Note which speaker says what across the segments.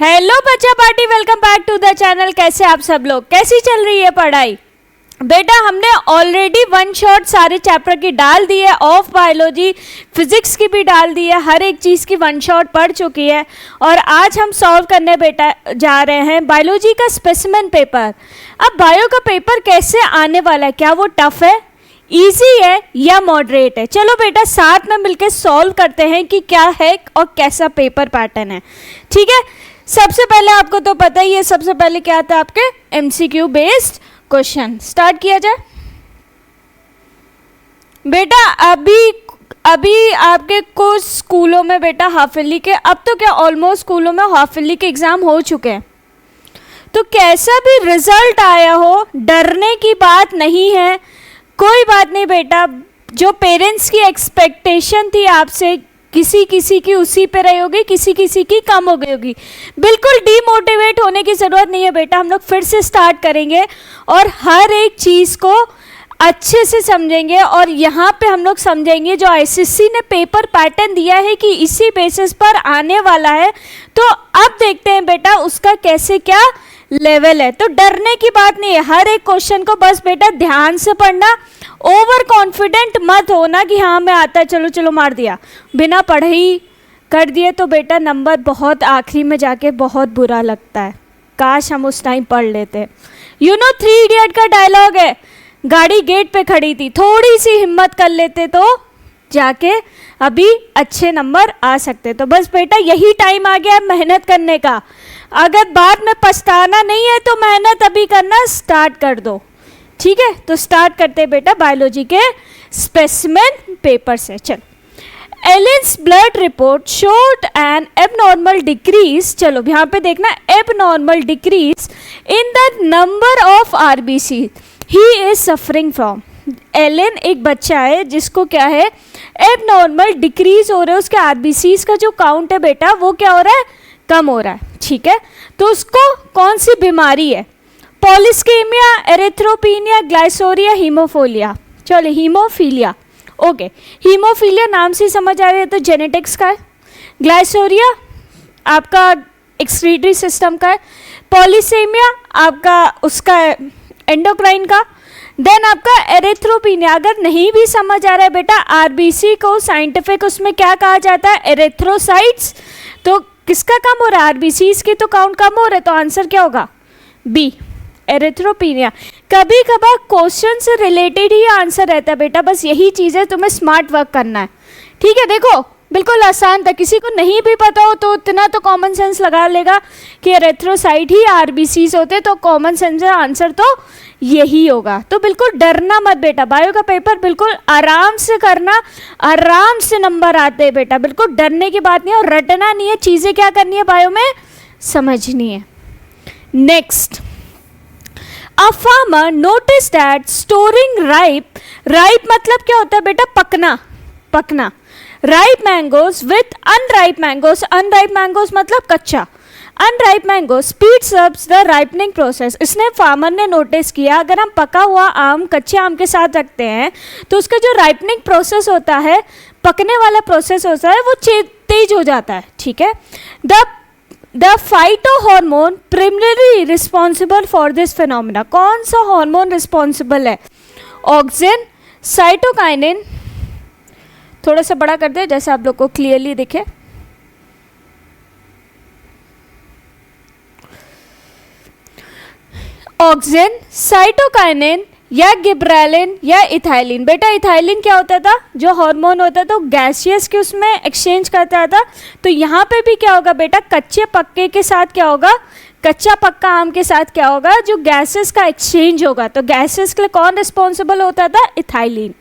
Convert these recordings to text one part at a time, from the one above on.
Speaker 1: Hello बच्चा party, welcome back to the channel. कैसे आप सब लोग, कैसी चल रही है पढ़ाई? बेटा हमने ऑलरेडी वन शॉट सारे चैप्टर की डाल दी है, ऑफ बायोलॉजी फिजिक्स की भी डाल दी है, हर एक चीज़ की वन शॉट पढ़ चुकी है। और आज हम सॉल्व करने बेटा जा रहे हैं बायोलॉजी का स्पेसिमेन पेपर। अब बायो का पेपर कैसे आने वाला है, क्या वो टफ है, इजी है या मॉडरेट है? चलो बेटा साथ में मिलकर सॉल्व करते हैं कि क्या है और कैसा पेपर पैटर्न है। ठीक है, सबसे पहले आपको तो पता ही है, सबसे पहले क्या आता है आपके एमसीक्यू बेस्ड क्वेश्चन। स्टार्ट किया जाए बेटा। अभी आपके कुछ स्कूलों में बेटा हाफ ईयरली के, अब तो क्या ऑलमोस्ट स्कूलों में हाफ ईयरली के एग्जाम हो चुके हैं। तो कैसा भी रिजल्ट आया हो, डरने की बात नहीं है, कोई बात नहीं बेटा। जो पेरेंट्स की एक्सपेक्टेशन थी आपसे, किसी किसी की उसी पे रही होगी, किसी किसी की कम हो गई होगी। बिल्कुल डीमोटिवेट होने की ज़रूरत नहीं है बेटा, हम लोग फिर से स्टार्ट करेंगे और हर एक चीज़ को अच्छे से समझेंगे। और यहाँ पे हम लोग समझेंगे जो आईसीएसई ने पेपर पैटर्न दिया है कि इसी बेसिस पर आने वाला है। तो अब देखते हैं बेटा उसका कैसे क्या लेवल है। तो डरने की बात नहीं है, हर एक क्वेश्चन को बस बेटा ध्यान से पढ़ना, ओवर कॉन्फिडेंट मत होना कि हाँ मैं आता है, चलो चलो मार दिया, बिना पढ़े ही कर दिए तो बेटा नंबर बहुत आखिरी में जाके बहुत बुरा लगता है। काश हम उस टाइम पढ़ लेते। यू नो 3 इडियट का डायलॉग है, गाड़ी गेट पे खड़ी थी, थोड़ी सी हिम्मत कर लेते तो जाके अभी अच्छे नंबर आ सकते। तो बस बेटा यही टाइम आ गया है मेहनत करने का। अगर बाद में पछताना नहीं है तो मेहनत अभी करना स्टार्ट कर दो। ठीक है, तो स्टार्ट करते हैं बेटा बायोलॉजी के स्पेसिमेन पेपर से। चलो, Allen's blood report showed an abnormal decrease, चलो यहाँ पे देखना, abnormal decrease in the number of RBC he is suffering from. Allen एक बच्चा है जिसको क्या है, एबनॉर्मल डिक्रीज हो रहा है, उसके आरबीसीज का जो काउंट है बेटा वो क्या हो रहा है, कम हो रहा है। ठीक है, तो उसको कौन सी बीमारी है, पॉलीस्केमिया, एरिथ्रोपीनिया, ग्लाइसोरिया, हीमोफोलिया। चलो हीमोफीलिया, ओके, हीमोफीलिया नाम से समझ आ रहा है तो जेनेटिक्स का है, ग्लाइसोरिया आपका एक्सक्रीटरी सिस्टम का है, पॉलीसेमिया आपका उसका एंडोक्राइन का, देन आपका एरिथ्रोपीनिया। अगर नहीं भी समझ आ रहा है बेटा, आरबीसी को साइंटिफिक उसमें क्या कहा जाता है, एरिथ्रोसाइट्स। तो किसका कम हो रहा है, आरबीसीज की तो काउंट कम हो रहा है, तो आंसर क्या होगा, बी, एरिथ्रोपीनिया। कभी कभार क्वेश्चन से रिलेटेड ही आंसर रहता है बेटा, बस यही चीज़ है, तुम्हें स्मार्ट वर्क करना है। ठीक है, देखो बिल्कुल आसान था, किसी को नहीं भी पता हो तो इतना तो कॉमन सेंस लगा लेगा कि एरिथ्रोसाइट ही आरबीसीज होते, तो कॉमन सेंस आंसर तो यही होगा। तो बिल्कुल डरना मत बेटा, बायो का पेपर बिल्कुल आराम से करना, आराम से नंबर आते हैं बेटा, बिल्कुल डरने की बात नहीं है। और रटना नहीं है, चीज़ें क्या करनी है बायो में, समझनी है। Next, A farmer noticed that storing ripe मतलब क्या होता है बेटा, पकना, पकना, ripe mangoes with unripe mangoes मतलब कच्चा, unripe mangoes speeds up the ripening process। इसने फार्मर ने नोटिस किया अगर हम पका हुआ आम कच्चे आम के साथ रखते हैं तो उसका जो राइपनिंग प्रोसेस होता है, पकने वाला प्रोसेस होता है, वो तेज हो जाता है। ठीक है, the phytohormone primary responsible for this phenomena. कौन सा हार्मोन रिस्पॉन्सिबल है, ऑक्सिन, साइटोकाइनिन, थोड़ा सा बड़ा कर दे जैसे आप लोग को क्लियरली दिखे, ऑक्सिन, साइटोकाइनिन या गिब्रेलिन या इथाइलिन। बेटा इथाइलिन क्या होता था, जो हार्मोन होता था, तो गैसियस के उसमें एक्सचेंज करता था। तो यहाँ पे भी क्या होगा बेटा, कच्चे पक्के के साथ क्या होगा, कच्चा पक्का आम के साथ क्या होगा, जो गैसेस का एक्सचेंज होगा। तो गैसेस के लिए कौन रिस्पॉन्सिबल होता था, इथाइलिन,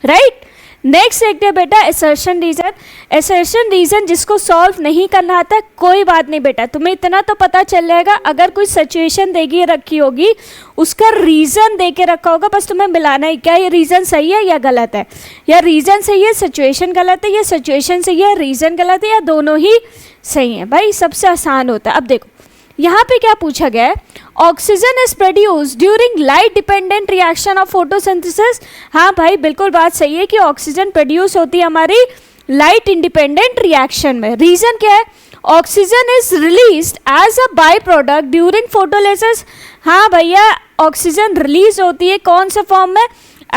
Speaker 1: राइट। नेक्स्ट देखते हैं बेटा असर्शन रीजन। असर्शन रीजन जिसको सॉल्व नहीं करना आता कोई बात नहीं बेटा, तुम्हें इतना तो पता चल जाएगा, अगर कोई सिचुएशन देगी रखी होगी उसका रीजन दे के रखा होगा, बस तुम्हें मिलाना है क्या ये रीजन सही है या गलत है, या रीजन सही है सिचुएशन गलत है, या सिचुएशन सही है रीजन गलत है, या दोनों ही सही है। भाई सबसे आसान होता है। अब देखो यहाँ पे क्या पूछा गया है, oxygen is produce during light dependent reaction of photosynthesis. हाँ भाई बिल्कुल बात सही है कि ऑक्सीजन प्रोड्यूस होती है हमारी लाइट इंडिपेंडेंट रिएक्शन में। रीजन क्या है, oxygen is released as a by product during photolysis. हाँ भैया, ऑक्सीजन रिलीज होती है कौन से फॉर्म में?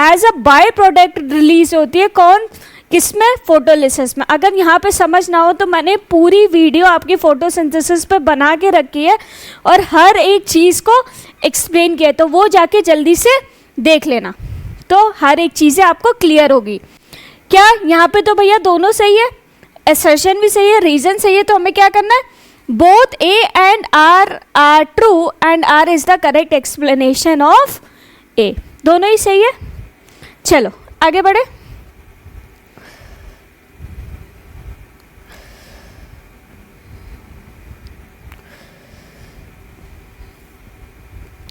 Speaker 1: As a by product release होती है, कौन किसमें? फोटोलिसिस में। अगर यहाँ पे समझ ना हो तो मैंने पूरी वीडियो आपकी फोटोसिंथेसिस पे बना के रखी है और हर एक चीज़ को एक्सप्लेन किया है, तो वो जाके जल्दी से देख लेना, तो हर एक चीज़ें आपको क्लियर होगी। क्या यहाँ पे तो भैया दोनों सही है, असर्शन भी सही है, रीजन सही है, तो हमें क्या करना है? Both A and R are true and R is the correct explanation of A. दोनों ही सही है। चलो आगे बढ़े।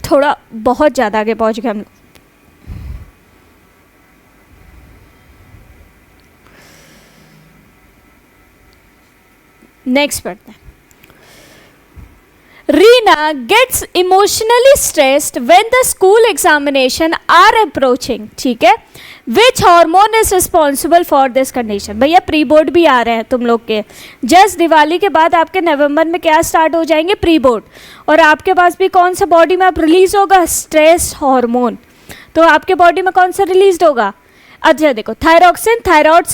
Speaker 1: थोड़ा बहुत ज़्यादा आगे पहुंच गए हम लोग। नेक्स्ट पढ़ते हैं। Reena gets emotionally stressed when the school examination are approaching. ठीक है, which hormone is responsible for this condition? भैया प्री बोर्ड भी आ रहे हैं तुम लोग के, जस्ट दिवाली के बाद आपके नवंबर में क्या स्टार्ट हो जाएंगे? Pre board. और आपके पास भी कौन सा बॉडी में अब रिलीज होगा? Stress hormone. तो आपके बॉडी में कौन सा रिलीज होगा? अच्छा देखो, थायरॉक्सिन थायराइड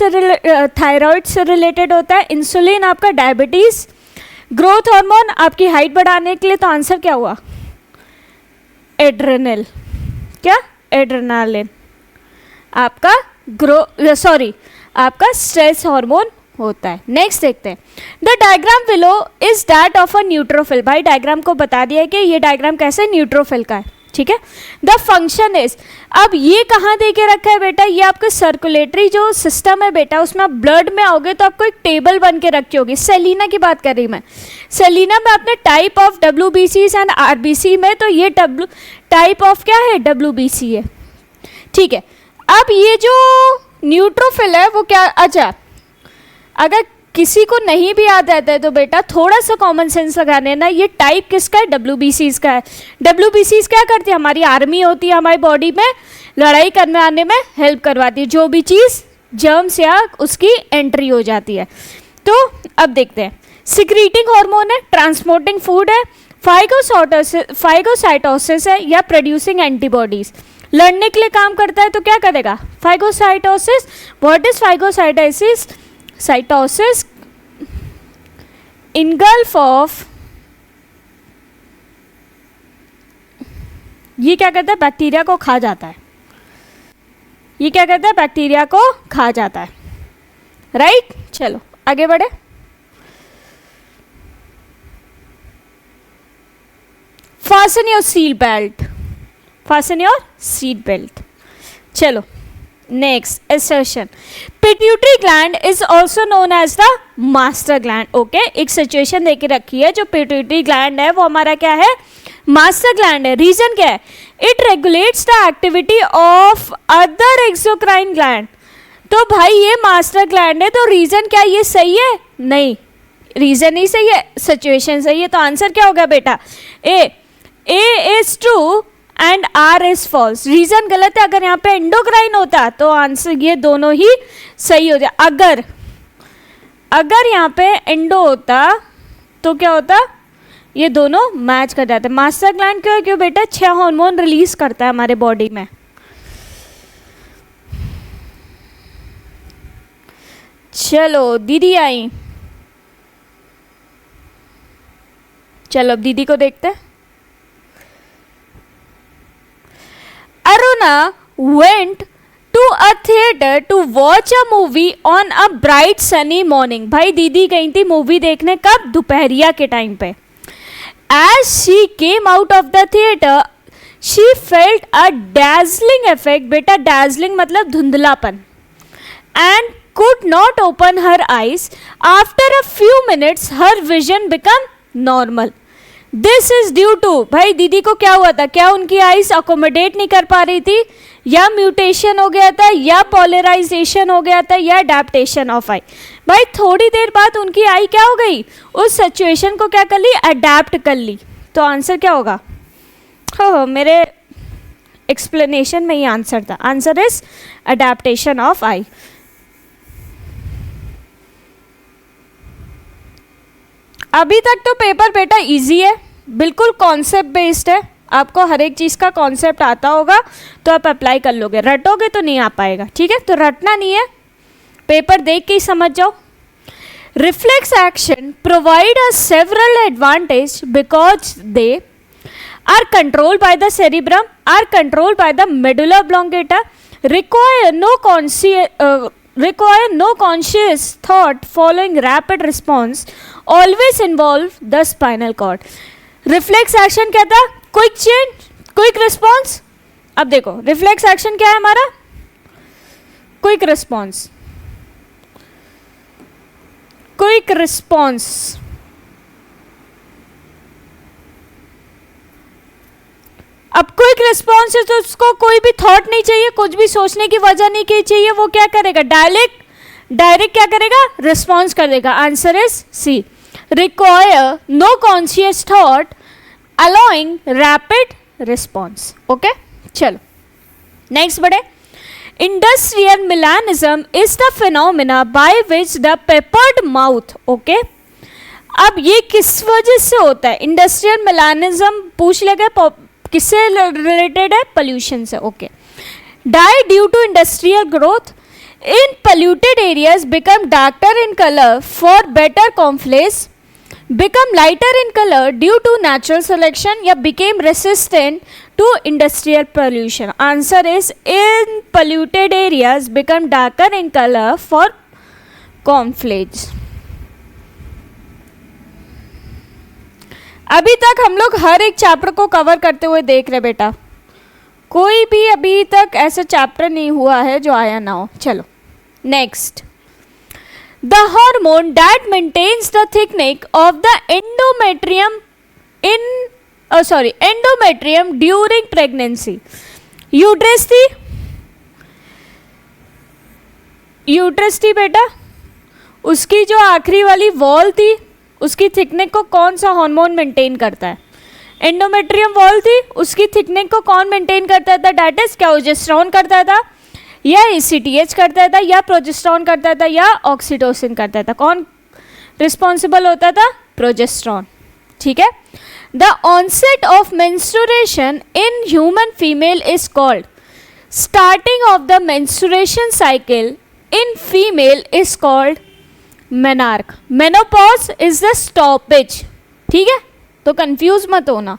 Speaker 1: से रिलेटेड होता है, इंसुलिन आपका डायबिटीज, ग्रोथ हार्मोन आपकी हाइट बढ़ाने के लिए, तो आंसर क्या हुआ? एड्रेनल। क्या? एड्रेनालिन आपका आपका स्ट्रेस हार्मोन होता है। नेक्स्ट देखते हैं। The diagram below is that of a neutrophil. भाई डायग्राम को बता दिया है कि ये डायग्राम कैसे न्यूट्रोफिल का है। ठीक है, द फंक्शन इज, अब ये कहाँ दे के रखा है बेटा? ये आपका सर्कुलेटरी जो सिस्टम है बेटा, उसमें आप ब्लड में आओगे तो आपको एक टेबल बन के रखी होगी। सेलिना की बात कर रही मैं। सेलिना में आपने type of WBC and RBC में, तो ये टाइप ऑफ क्या है? WBC है। ठीक है, अब ये जो न्यूट्रोफिल है वो क्या? अच्छा, अगर किसी को नहीं भी याद आता है तो बेटा थोड़ा सा कॉमन सेंस लगाने ना, ये टाइप किसका है? WBCs का है। WBCs क्या करती है? हमारी आर्मी होती है, हमारी बॉडी में लड़ाई करने आने में हेल्प करवाती है, जो भी चीज़ जर्म्स या उसकी एंट्री हो जाती है। तो अब देखते हैं। सिक्रीटिंग हार्मोन है, ट्रांसपोर्टिंग फूड है, फाइगोसाइटोसिस है, या प्रोड्यूसिंग एंटीबॉडीज। लड़ने के लिए काम करता है तो क्या करेगा? Phagocytosis. What is phagocytosis? Cytosis engulf of, ये क्या करता है? बैक्टीरिया को खा जाता है। ये क्या करता है? बैक्टीरिया को खा जाता है। राइट, चलो आगे बढ़े। Fasten your seat belt, fasten your seat belt. चलो next assertion. Pituitary gland is also known as the master gland. Okay, एक सिचुएशन देके रखी है, जो पिट्यूटरी ग्लैंड है वो हमारा क्या है? मास्टर ग्लैंड है। रीजन क्या है? It regulates the activity of other exocrine gland. तो भाई ये मास्टर ग्लैंड है, तो रीजन क्या? ये सही है? नहीं, रीजन नहीं सही है, सिचुएशन सही है। तो आंसर क्या होगा बेटा? A is true and R is false. Reason गलत है। अगर यहाँ पे एंडोक्राइन होता तो आंसर ये दोनों ही सही हो जाए। अगर यहाँ पे एंडो होता तो क्या होता? ये दोनों मैच कर जाते। मास्टर ग्लैंड क्यों है? क्यों बेटा? 6 हार्मोन रिलीज करता है हमारे बॉडी में। चलो दीदी आई, चलो अब दीदी को देखते हैं। Aruna went to a theater to watch a movie on a bright sunny morning. भाई दीदी गई थी मूवी देखने, कब? दोपहरिया के टाइम पे। As she came out of the theater, she felt a dazzling effect. बेटा dazzling मतलब धुंधलापन, and could not open her eyes. After a few minutes, her vision became normal. This is due to, भाई दीदी को क्या हुआ था? क्या उनकी आइज अकोमोडेट नहीं कर पा रही थी, या म्यूटेशन हो गया था, या पोलराइजेशन हो गया था, या अडेप्टेशन ऑफ आई। भाई थोड़ी देर बाद उनकी आई क्या हो गई? उस सिचुएशन को क्या कर ली? अडेप्ट कर ली। तो आंसर क्या होगा? हो मेरे एक्सप्लेनेशन में ही आंसर था। आंसर इज अडेप्टेशन ऑफ आई। अभी तक तो पेपर बेटा इजी है, बिल्कुल कॉन्सेप्ट बेस्ड है, आपको हर एक चीज़ का कॉन्सेप्ट आता होगा तो आप अप्लाई कर लोगे, रटोगे तो नहीं आ पाएगा, ठीक है। तो रटना नहीं है, पेपर देख के ही समझ जाओ। Reflex action provide a several advantage because they are controlled by the cerebrum, are controlled by the medulla oblongata, require no conscious thought following rapid response, always involve the spinal cord. Reflex action क्या था? Quick change, quick response. अब देखो reflex action क्या है हमारा? Quick response, quick response. अब quick response है तो उसको कोई भी थॉट नहीं चाहिए, कुछ भी सोचने की वजह नहीं चाहिए, वो क्या करेगा? डायरेक्ट क्या करेगा? रिस्पॉन्स कर देगा। Answer is C, require no conscious thought allowing rapid response. Okay, चलो नेक्स्ट बढ़े। Industrial melanism is the phenomena by which the peppered moth, okay. अब ये किस वजह से होता है? इंडस्ट्रियल मेलानिज्म पूछ लेगा, किससे रिलेटेड है? पोल्यूशन से, okay. Dye due to industrial growth in polluted areas become darker in colour for better camouflage, become lighter in colour due to natural selection, या became resistant to industrial pollution. Answer is in polluted areas become darker in colour for camouflage. अभी तक हम लोग हर एक chapter को cover करते हुए देख रहे बेटा, कोई भी अभी तक ऐसा चैप्टर नहीं हुआ है जो आया ना हो। चलो next, the hormone that maintains the thickness of the endometrium during pregnancy. Uterus थी बेटा, उसकी जो आखिरी वाली वॉल थी उसकी थिकनेस को कौन सा हार्मोन मेंटेन करता है? एंडोमेट्रियम वॉल थी, उसकी थिकनेस को कौन मेंटेन करता था? दैट इज प्रोजेस्टेरोन करता था, या एसीटीएच करता था, या प्रोजेस्टेरोन करता था, या ऑक्सीटोसिन करता था? कौन रिस्पॉन्सिबल होता था? प्रोजेस्टेरोन, ठीक है। The onset of menstruation in human female is called, starting of the menstruation cycle in female is called menarche. Menopause is the stoppage, ठीक है। तो कंफ्यूज मत होना,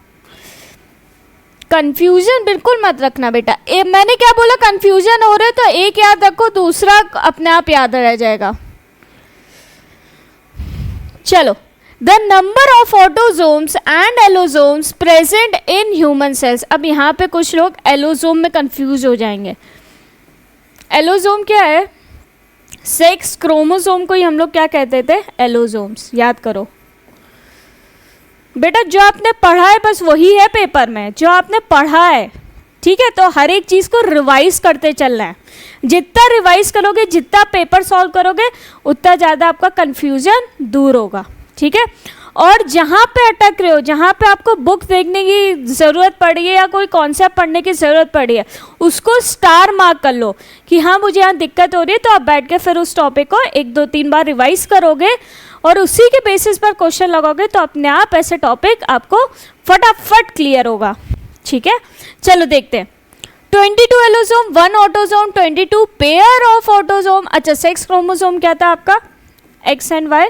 Speaker 1: कंफ्यूजन बिल्कुल मत रखना बेटा। मैंने क्या बोला? कंफ्यूजन हो रहे तो एक याद रखो, दूसरा अपने आप याद रह जाएगा। चलो, the number of autosomes and allosomes present in human cells. अब यहाँ पे कुछ लोग एलोजोम में कंफ्यूज हो जाएंगे। एलोजोम क्या है? सेक्स क्रोमोसोम को ही हम लोग क्या कहते थे? एलोजोम्स। याद करो बेटा, जो आपने पढ़ा है बस वही है पेपर में, जो आपने पढ़ा है, ठीक है। तो हर एक चीज़ को रिवाइज करते चलना है। जितना रिवाइज करोगे, जितना पेपर सॉल्व करोगे, उतना ज़्यादा आपका कंफ्यूजन दूर होगा, ठीक है। और जहाँ पे अटक रहे हो, जहाँ पे आपको बुक देखने की ज़रूरत पड़ी है या कोई कॉन्सेप्ट पढ़ने की ज़रूरत पड़ी है, उसको स्टार मार्क कर लो कि हाँ मुझे यहाँ दिक्कत हो रही है। तो आप बैठ के फिर उस टॉपिक को 1-2-3 बार रिवाइज करोगे और उसी के बेसिस पर क्वेश्चन लगाओगे तो अपने आप ऐसे टॉपिक आपको फटाफट क्लियर होगा, ठीक है। चलो देखते हैं। 22 allosome, 1 autosome, 22 pair of autosome. अच्छा, सेक्स क्रोमोसोम क्या था आपका? X and Y,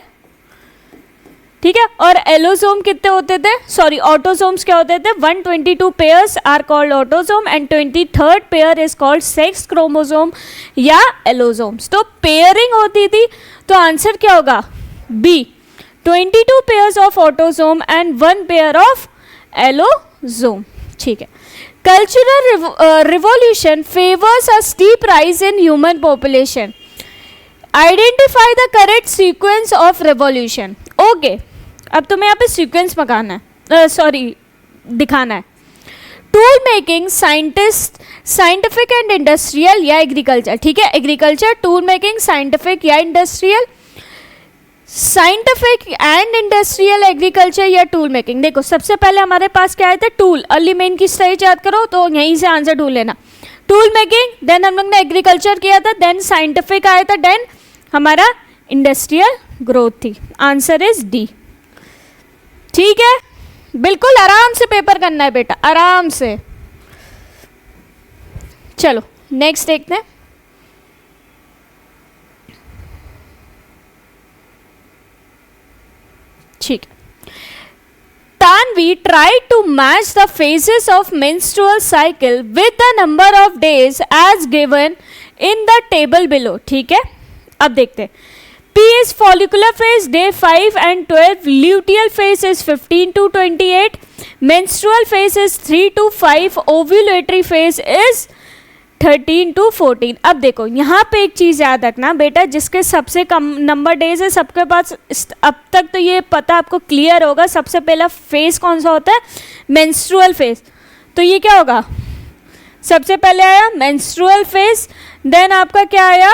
Speaker 1: ठीक है। और एलोसोम कितने होते थे? सॉरी, ऑटोसोम्स क्या होते थे? 122 pairs are called autosome and 23rd pair is called sex chromosome या एलोसोम्स। तो पेयरिंग होती थी, तो आंसर क्या होगा? B, 22 pairs of autosome and 1 pair of allosome, ठीक है। Cultural revolution favours a steep rise in human population. Identify the correct sequence of revolution. Okay, अब तुम्हें यहाँ पे सीक्वेंस मकाना है, दिखाना है। Tool making, scientific and industrial या एग्रीकल्चर, ठीक है। एग्रीकल्चर, टूल मेकिंग, साइंटिफिक या industrial, scientific and industrial, agriculture या टूल मेकिंग। देखो सबसे पहले हमारे पास क्या आए थे? टूल। अर्ली मेन की स्टेज याद करो तो यहीं से आंसर ढूंढ लेना। टूल मेकिंग, देन हम लोग ने एग्रीकल्चर किया था, देन साइंटिफिक आया था, देन हमारा इंडस्ट्रियल ग्रोथ थी। Answer is D. ठीक है, बिल्कुल आराम से पेपर करना है बेटा, आराम से। चलो नेक्स्ट देखते हैं। ठीक है, Tanvi tried to match the phases of menstrual cycle with the number of days as given in the table below. ठीक है, अब देखते हैं। P is follicular phase, day 5 and 12. Luteal phase is 15 to 28. Menstrual phase is 3 to 5. Ovulatory phase is 13 to 14। अब देखो यहाँ पे एक चीज़ याद रखना बेटा, जिसके सबसे कम नंबर डेज है सबके पास, अब तक तो ये पता आपको क्लियर होगा। सबसे पहला फेज कौन सा होता है? Menstrual phase. तो ये क्या होगा? सबसे पहले आया मेंस्ट्रुअल फेज, देन आपका क्या आया?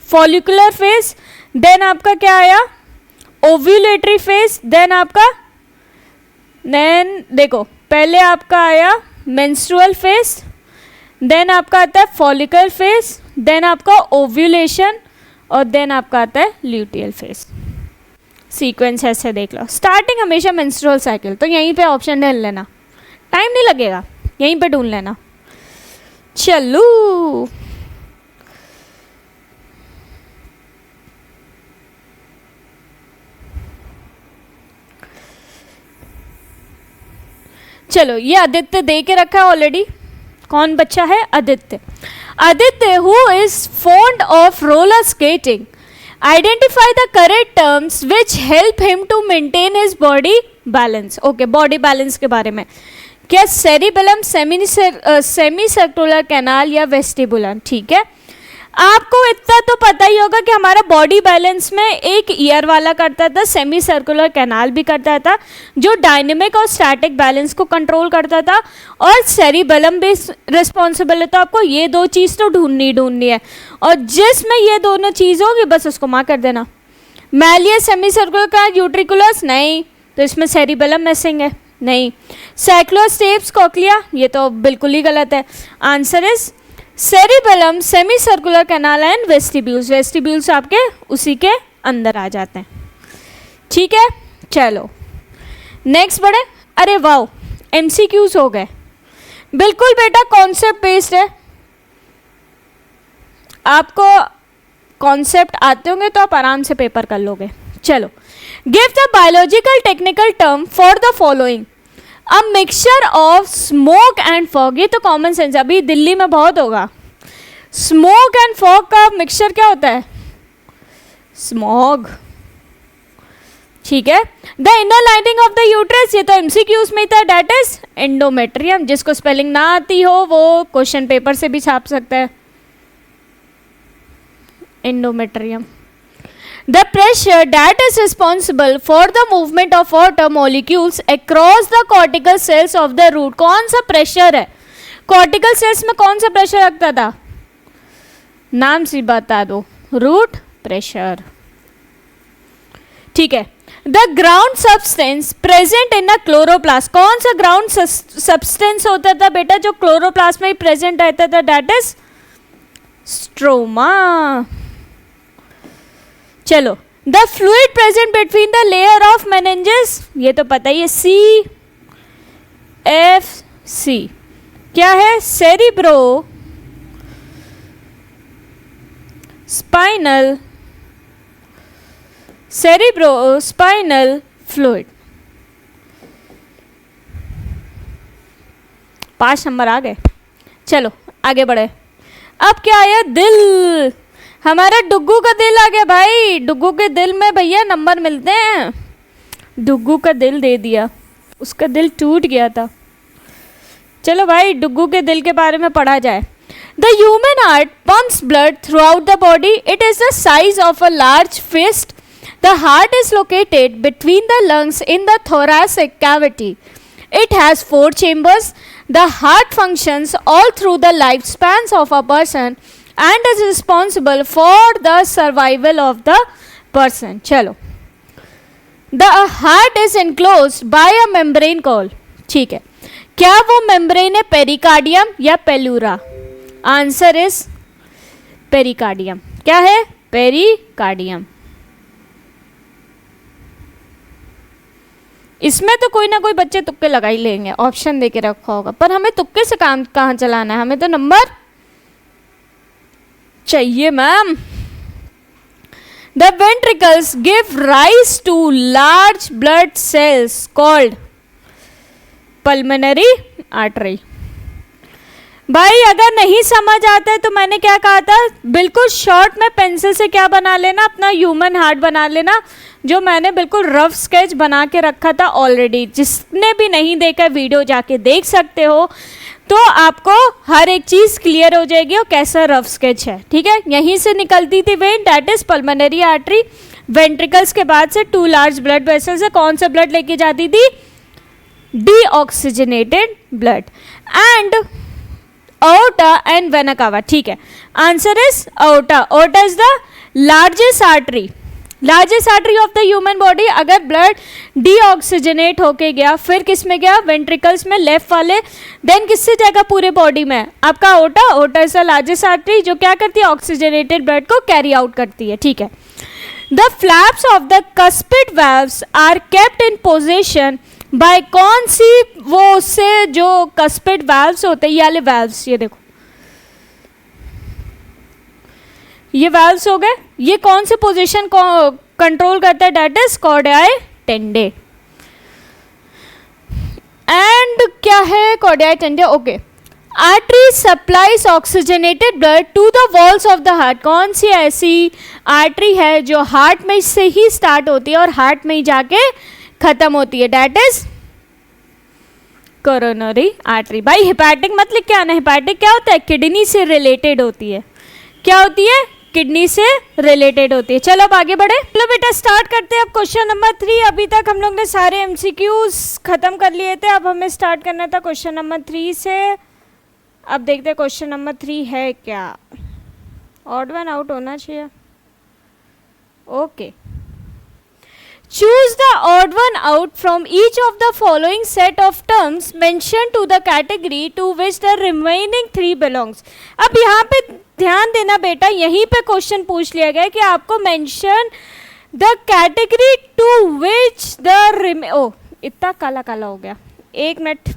Speaker 1: फॉलिकुलर फेज, देन आपका क्या आया? ओव्यूलेटरी फेज, देन देखो पहले आपका आया मेंस्ट्रुअल फेज, देन आपका आता है फॉलिकल फेज, देन आपका ओव्यूलेशन, और देन आपका आता है ल्यूटियल फेज। सीक्वेंस ऐसे देख लो। स्टार्टिंग हमेशा मेंस्ट्रुअल साइकिल, तो यहीं पे ऑप्शन ढूंढ लेना, टाइम नहीं लगेगा, यहीं पे ढूंढ लेना। चलो चलो, ये आदित्य दे के रखा है ऑलरेडी। कौन बच्चा है? Aditya. Aditya who is fond of roller skating, identify the correct terms which help him to maintain his body balance. Okay, body balance के बारे में क्या? सेरिबेलम, सेमी सर्कुलर कैनाल या वेस्टिबुलम। ठीक है, आपको इतना तो पता ही होगा कि हमारा बॉडी बैलेंस में एक ईयर वाला करता था, सेमी सर्कुलर कैनाल भी करता था, जो डायनेमिक और स्टैटिक बैलेंस को कंट्रोल करता था, और सेरिबेलम भी रिस्पॉन्सिबल है। तो आपको ये दो चीज़ तो ढूंढनी है, और जिसमें ये दोनों चीज़ होगी बस उसको मार्क कर देना। मैलियस, सेमी सर्कुलर कैनाल, यूट्रिकुलस नहीं, तो इसमें सेरिबेलम मिसिंग है, नहीं। सैक्युलर स्टेप्स, कॉक्लिया, ये तो बिल्कुल ही गलत है। Answer is cerebellum, semi circular canal and vestibules. Vestibules आपके उसी के अंदर आ जाते हैं। ठीक है, चलो नेक्स्ट बढ़े। अरे वाओ, एमसीक्यूज हो गए। बिल्कुल बेटा कॉन्सेप्ट बेस्ड है, आपको कॉन्सेप्ट आते होंगे तो आप आराम से पेपर कर लोगे। चलो, give the biological technical term for the following. A mixture of smoke and fog, ये तो कॉमन सेंस, अभी दिल्ली में बहुत होगा। स्मोक एंड फॉग का मिक्सचर क्या होता है? स्मॉग। ठीक है, the inner lining of the uterus, ये तो एमसीक्यूज में था, दैट इज एंडोमेट्रियम। जिसको स्पेलिंग ना आती हो वो क्वेश्चन पेपर से भी छाप सकता है, endometrium. The pressure that is responsible for the movement of water molecules across the cortical cells of the root, कौन सा प्रेशर है? कॉर्टिकल सेल्स में कौन सा प्रेशर लगता था? नाम से बता दो, रूट प्रेशर। ठीक है, the ground substance present in the chloroplast, कौन सा ग्राउंड सब्सटेंस होता था बेटा जो क्लोरोप्लास्ट में ही प्रेजेंट रहता था? That is stroma. चलो, the fluid present between the layer of meninges, ये तो पता ही है, CFC। क्या है? Cerebrospinal fluid. 5 नंबर आ गए। चलो आगे बढ़े। अब क्या आया? दिल। हमारा डुग्गू का दिल आ गया भाई। डुग्गू के दिल में भैया नंबर मिलते हैं। डुग्गू का दिल दे दिया, उसका दिल टूट गया था। चलो भाई, डुग्गू के दिल के बारे में पढ़ा जाए। The human heart pumps blood throughout the body. It is the size of a large fist. The heart is located between the lungs in the thoracic cavity. It has 4 chambers. The heart functions all through the lifespans of a person and is responsible for the survival of the person. चलो, the heart is enclosed by a membrane called, ठीक है, क्या वो membrane है? Pericardium या पेलूरा? Answer is pericardium. क्या है? Pericardium. इसमें तो कोई ना कोई बच्चे तुक्के लगा ही लेंगे, ऑप्शन दे के रखा होगा, पर हमें तुक्के से काम कहाँ चलाना है, हमें तो नंबर चाहिए ma'am. The ventricles give rise to large blood cells called pulmonary artery. भाई अगर नहीं समझ आता है तो मैंने क्या कहा था, बिल्कुल शॉर्ट में पेंसिल से क्या बना लेना, अपना ह्यूमन हार्ट बना लेना, जो मैंने बिल्कुल रफ स्केच बना के रखा था ऑलरेडी। जिसने भी नहीं देखा वीडियो जाके देख सकते हो, तो आपको हर एक चीज़ क्लियर हो जाएगी और कैसा रफ स्केच है, ठीक है। यहीं से निकलती थी when, that is pulmonary artery. Ventricles के बाद से 2 लार्ज ब्लड वेसल्स से कौन सा ब्लड लेके जाती थी, deoxygenated blood. And aorta and vena cava, ठीक है। Answer is aorta। aorta is the largest artery of the human body. अगर ब्लड डीऑक्सीजनेट होके गया, फिर किस में गया, वेंट्रिकल्स में, लेफ्ट वाले, देन किससे जाएगा, पूरे बॉडी में, आपका aorta is the largest artery, जो क्या करती है, ऑक्सीजनेटेड ब्लड को कैरी आउट करती है, ठीक है। The flaps of the cuspid valves are kept in position by कौन सी, वो उससे जो कस्पिड वाल्व्स होते हैं, ये वाले वाल्व्स, ये देखो ये वाल्व्स हो गए, ये कौन से पोजीशन को कंट्रोल करता है, that is chordae tendineae. And क्या है, chordae tendineae, okay. Artery supplies oxygenated blood to the walls of the heart. कौन सी ऐसी आर्टरी है जो हार्ट में से ही स्टार्ट होती है और हार्ट में ही जाके खत्म होती है, दैट इज कोरोनरी आर्टरी। भाई हेपैटिक मत लिख के आना, हेपैटिक क्या होता है, किडनी से रिलेटेड होती है। क्या होती है, किडनी से रिलेटेड होती है। चलो अब आगे बढ़े, चलो बेटा स्टार्ट करते हैं अब क्वेश्चन नंबर 3। अभी तक हम लोग ने सारे एमसीक्यूज खत्म कर लिए थे, अब हमें स्टार्ट करना था क्वेश्चन नंबर 3 से। अब देखते हैं क्वेश्चन नंबर 3 है क्या, ऑड वन आउट होना चाहिए, okay. Choose the odd one out from each of the following set of terms mentioned to the category to which the remaining 3 belongs। अब यहाँ पे ध्यान देना बेटा, यहीं पे क्वेश्चन पूछ लिया गया कि आपको mention the category to which the ओ इतना काला काला हो गया, एक minute,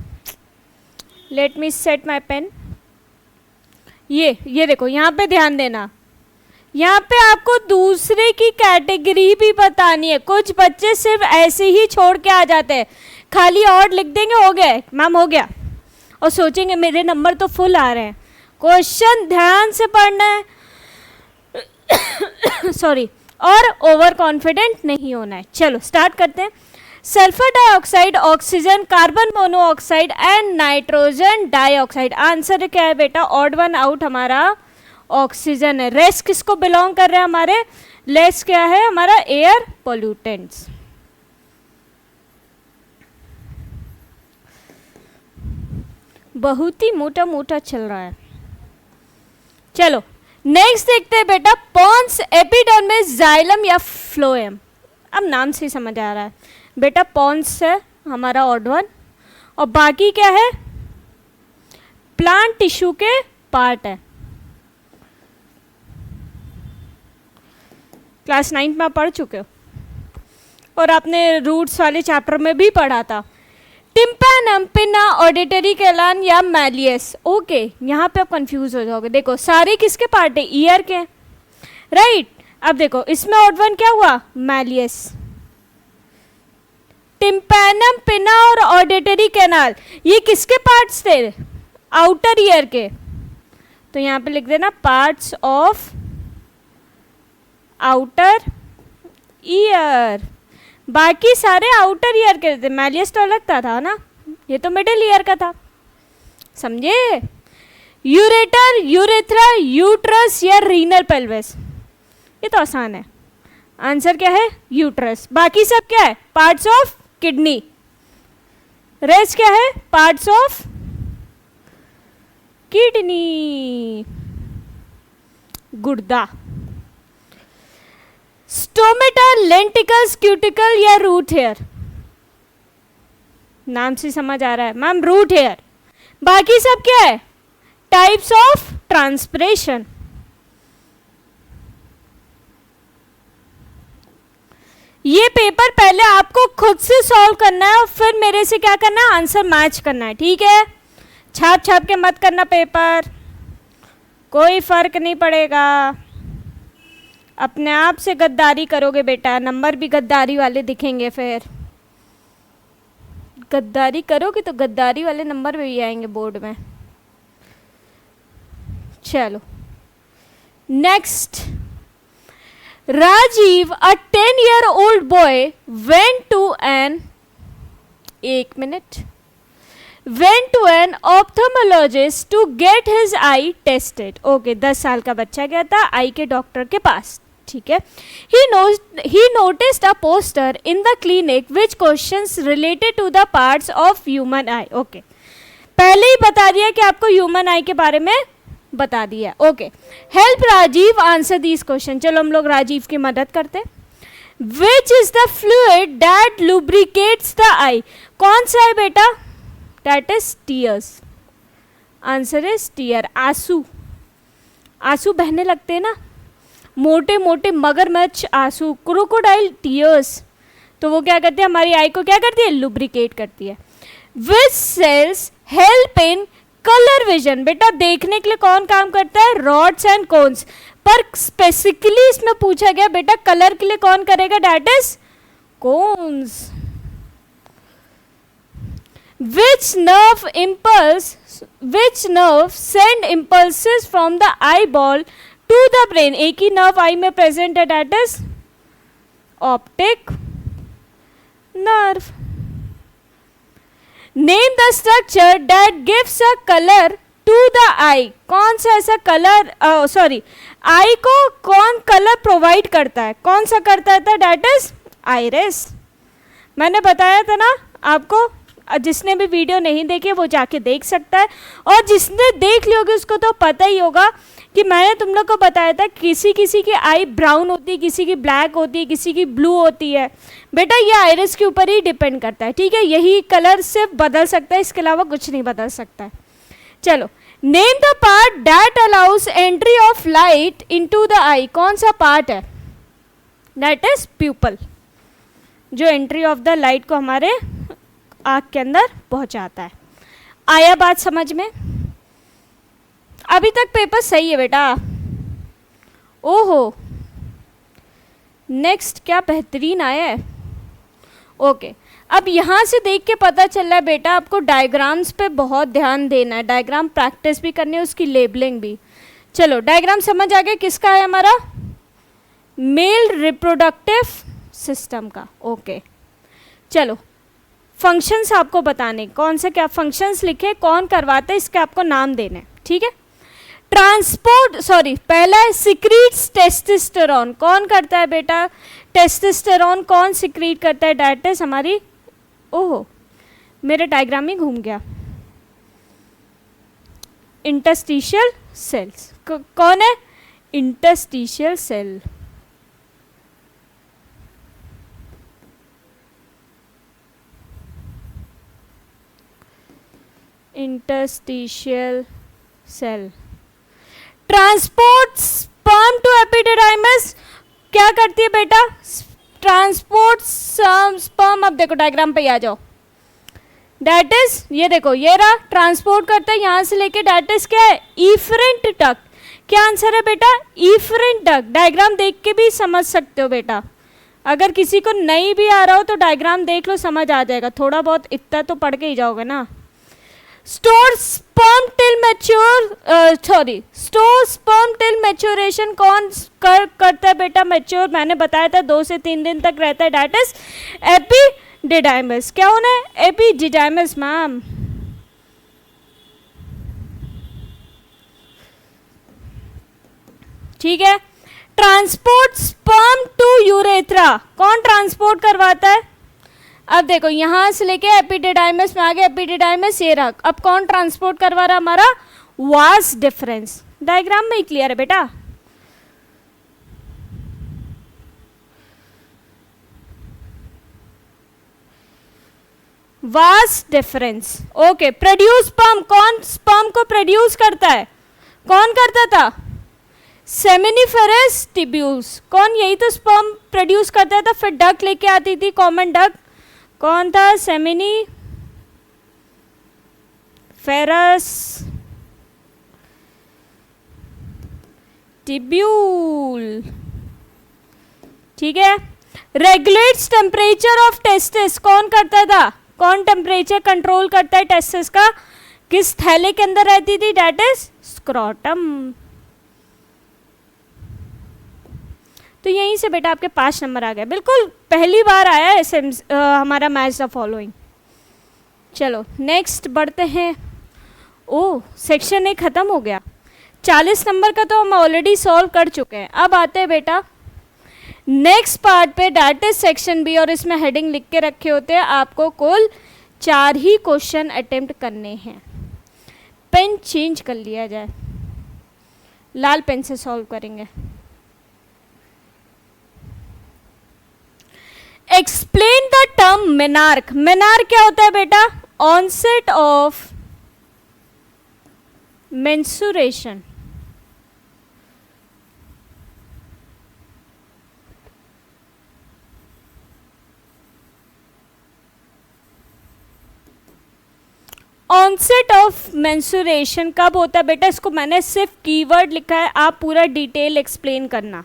Speaker 1: let me set my pen. ये देखो, यहाँ पे ध्यान देना, यहाँ पे आपको दूसरे की कैटेगरी भी बतानी है। कुछ बच्चे सिर्फ ऐसे ही छोड़ के आ जाते हैं, खाली ऑड लिख देंगे, हो गया मैम हो गया, और सोचेंगे मेरे नंबर तो फुल आ रहे हैं। क्वेश्चन ध्यान से पढ़ना है सॉरी, और ओवर कॉन्फिडेंट नहीं होना है। चलो स्टार्ट करते हैं। Sulphur dioxide, oxygen, carbon monoxide and nitrogen dioxide. Answer क्या है बेटा, ऑड वन आउट हमारा ऑक्सीजन है। रेस्ट किसको बिलोंग कर रहे हैं हमारे, लेस क्या है हमारा, एयर पोल्यूटेंट्स। बहुत ही मोटा मोटा चल रहा है। चलो नेक्स्ट देखते हैं बेटा, पॉन्स, एपिडर्मिस, जाइलम या फ्लोएम। अब नाम से ही समझ आ रहा है बेटा, पॉन्स है हमारा ऑड वन, और बाकी क्या है, प्लांट टिश्यू के पार्ट है। क्लास 9 में आप पढ़ चुके हो और आपने रूट्स वाले चैप्टर में भी पढ़ा था। टिम्पैनम, पिना, ऑडिटरी कैलान या मैलियस। ओके, यहाँ पे आप कंफ्यूज हो जाओगे। देखो सारे किसके पार्ट है, ईयर के, राइट। अब देखो इसमें ऑड वन क्या हुआ, मैलियस। टिम्पैनम, पिना और ऑडिटरी कैनाल ये किसके पार्ट्स थे, आउटर ईयर के, तो यहाँ पे लिख देना पार्ट्स ऑफ आउटर ईयर। बाकी सारे आउटर ईयर के थे, मैलियस तो अलग था ना, ये तो मिडिल ईयर का था, समझे। यूरेटर, यूरेथ्रा, यूट्रस या रीनल पेल्विस, ये तो आसान है। आंसर क्या है, यूट्रस। बाकी सब क्या है, पार्ट्स ऑफ किडनी। रेस्ट क्या है, पार्ट्स ऑफ किडनी, गुर्दा। स्टोमेटा, लेंटिकल्स, क्यूटिकल या रूट हेयर। नाम से समझ आ रहा है मैम, रूट हेयर। बाकी सब क्या है, टाइप्स ऑफ ट्रांसपिरेशन। ये पेपर पहले आपको खुद से सॉल्व करना है और फिर मेरे से क्या करना है, आंसर मैच करना है, ठीक है। छाप छाप के मत करना पेपर, कोई फर्क नहीं पड़ेगा। अपने आप से गद्दारी करोगे बेटा, नंबर भी गद्दारी वाले दिखेंगे, फिर गद्दारी करोगे तो गद्दारी वाले नंबर भी आएंगे बोर्ड में। चलो next, Rajiv a 10-year-old boy went to an ophthalmologist to get his eye tested. Okay 10 साल का बच्चा गया था आई के डॉक्टर के पास, ठीक है। He noticed a poster in the clinic which questions related to the parts of human eye. Okay पहले ही बता दिया कि आपको ह्यूमन आई के बारे में बता दिया। Okay help Rajeev answer this question. चलो हम लोग राजीव की मदद करते। Which is the fluid that lubricates the eye, कौन सा है बेटा, that is tears. Answer is tear, आंसू। आंसू बहने लगते हैं ना, मोटे मोटे मगरमच्छ आंसू, क्रोकोडाइल टीयर्स, तो वो क्या करते हैं, हमारी आई को क्या करती है, लुब्रिकेट करती है। Which cells help in colour vision, बेटा देखने के लिए कौन काम करता है, रॉड्स एंड कोन्स, पर स्पेसिफिकली इसमें पूछा गया बेटा कलर के लिए कौन करेगा, that is cones. which nerve send impulses from the eyeball to the brain, एक ही नर्व आई में प्रेजेंट है, that is optic nerve. Name the structure that gives a colour to the eye, कौन सा ऐसा कलर, आई को कौन कलर प्रोवाइड करता है, कौन सा करता है, दैट इज आइरिस। मैंने बताया था ना आपको, जिसने भी वीडियो नहीं देखी वो जाके देख सकता है, और जिसने देख ली होगी उसको तो पता ही होगा कि मैंने तुम लोग को बताया था किसी किसी की आई ब्राउन होती है, किसी की ब्लैक होती है, किसी की ब्लू होती है। बेटा ये आइरिस के ऊपर ही डिपेंड करता है, ठीक है, यही कलर सिर्फ बदल सकता है, इसके अलावा कुछ नहीं बदल सकता है। चलो name the part that allows entry of light into the eye, कौन सा पार्ट है, दैट इज प्यूपल, जो एंट्री ऑफ द लाइट को हमारे आँख के अंदर पहुंचाता है। आया बात समझ में? अभी तक पेपर सही है बेटा। ओहो नेक्स्ट क्या बेहतरीन आया है। ओके अब यहाँ से देख के पता चल रहा है बेटा आपको डायग्राम्स पे बहुत ध्यान देना है, डायग्राम प्रैक्टिस भी करनी है, उसकी लेबलिंग भी। चलो डायग्राम समझ आ गया किसका है, हमारा मेल रिप्रोडक्टिव सिस्टम का। ओके चलो फंक्शंस आपको बताने, कौन से क्या फंक्शंस लिखे, कौन करवाते हैं, इसके आपको नाम देने, ठीक है। पहला है सिक्रीट्स टेस्टोस्टेरोन, कौन करता है बेटा, टेस्टोस्टेरोन कौन सिक्रीट करता है, दैट इज हमारी, ओहो मेरे डायग्राम ही घूम गया, इंटरस्टिशियल सेल्स। कौन है, interstitial cell. Interstitial cell transport sperm to epididymis, क्या करती है बेटा, ट्रांसपोर्ट स्पर्म। अब देखो डायग्राम पे आ जाओ, दैट इज ये देखो ये रहा, ट्रांसपोर्ट करता है यहाँ से लेके, दैट इज क्या है, इफरेंट डक्ट। क्या आंसर है बेटा, इफरेंट डक्ट। डायग्राम देख के भी समझ सकते हो बेटा, अगर किसी को नहीं भी आ रहा हो तो डायग्राम देख लो, समझ आ जाएगा, थोड़ा बहुत इतना तो पढ़ के ही जाओगे ना। स्टोर स्पर्म टिल मैच्योरेशन कौन करता है बेटा, मैच्योर, मैंने बताया था 2 से 3 दिन तक रहता है, दैट इज एपिडिडाइमस। क्या होना है, एपिडिडाइमस मैम। ठीक है, ट्रांसपोर्ट स्पर्म टू यूरेथ्रा, कौन ट्रांसपोर्ट करवाता है, अब देखो यहां से लेके एपिडिडाइमस में आ गया, एपिडिडाइमस ये रहा, अब कौन ट्रांसपोर्ट करवा रहा, हमारा वास डिफरेंस। डायग्राम में ही क्लियर है बेटा। Vas deferens. Okay produce sperm, कौन स्पर्म को प्रोड्यूस करता है, कौन करता था, सेमिनिफेरस टिब्यूल्स, कौन, यही तो स्पर्म प्रोड्यूस करता था, फिर डक लेके आती थी, कॉमन डक, कौन था, सेमिनिफेरस टिब्यूल, ठीक है। रेगुलेट्स टेम्परेचर ऑफ टेस्टिस, कौन करता था, कौन टेम्परेचर कंट्रोल करता है टेस्टिस का, किस थैले के अंदर रहती थी, डेट इज स्क्रोटम। तो यहीं से बेटा आपके 5 नंबर आ गए, बिल्कुल पहली बार आया है हमारा मैच द फॉलोइंग। चलो नेक्स्ट बढ़ते हैं। ओह सेक्शन 1 खत्म हो गया, 40 नंबर का तो हम ऑलरेडी सॉल्व कर चुके हैं। अब आते हैं बेटा नेक्स्ट पार्ट पे, डेट इज सेक्शन बी, और इसमें हेडिंग लिख के रखे होते हैं, आपको कुल 4 ही क्वेश्चन अटेम्प्ट करने हैं। पेन चेंज कर लिया जाए, लाल पेन से सॉल्व करेंगे। Explain the term menarche, menarche क्या होता है बेटा, onset of menstruation, onset of menstruation कब होता है बेटा, इसको मैंने सिर्फ कीवर्ड लिखा है, आप पूरा डिटेल एक्सप्लेन करना,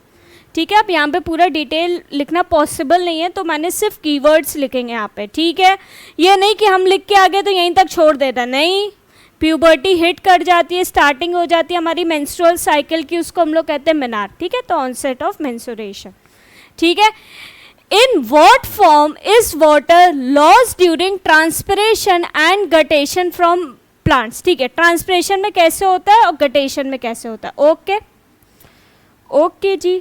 Speaker 1: ठीक है। अब यहाँ पे पूरा डिटेल लिखना पॉसिबल नहीं है, तो मैंने सिर्फ कीवर्ड्स लिखेंगे यहाँ पे, ठीक है। ये नहीं कि हम लिख के आ गए तो यहीं तक छोड़ देता, नहीं, प्यूबर्टी हिट कर जाती है, स्टार्टिंग हो जाती है हमारी मेंस्ट्रुअल साइकिल की, उसको हम लोग कहते हैं मेनार्क, ठीक है। तो ऑनसेट ऑफ मेंसुरेशन, ठीक है। In what form is water lost during transpiration and guttation from plants, ठीक है। ट्रांसपिरेशन में कैसे होता है और गटेशन में कैसे होता है, ओके ओके जी।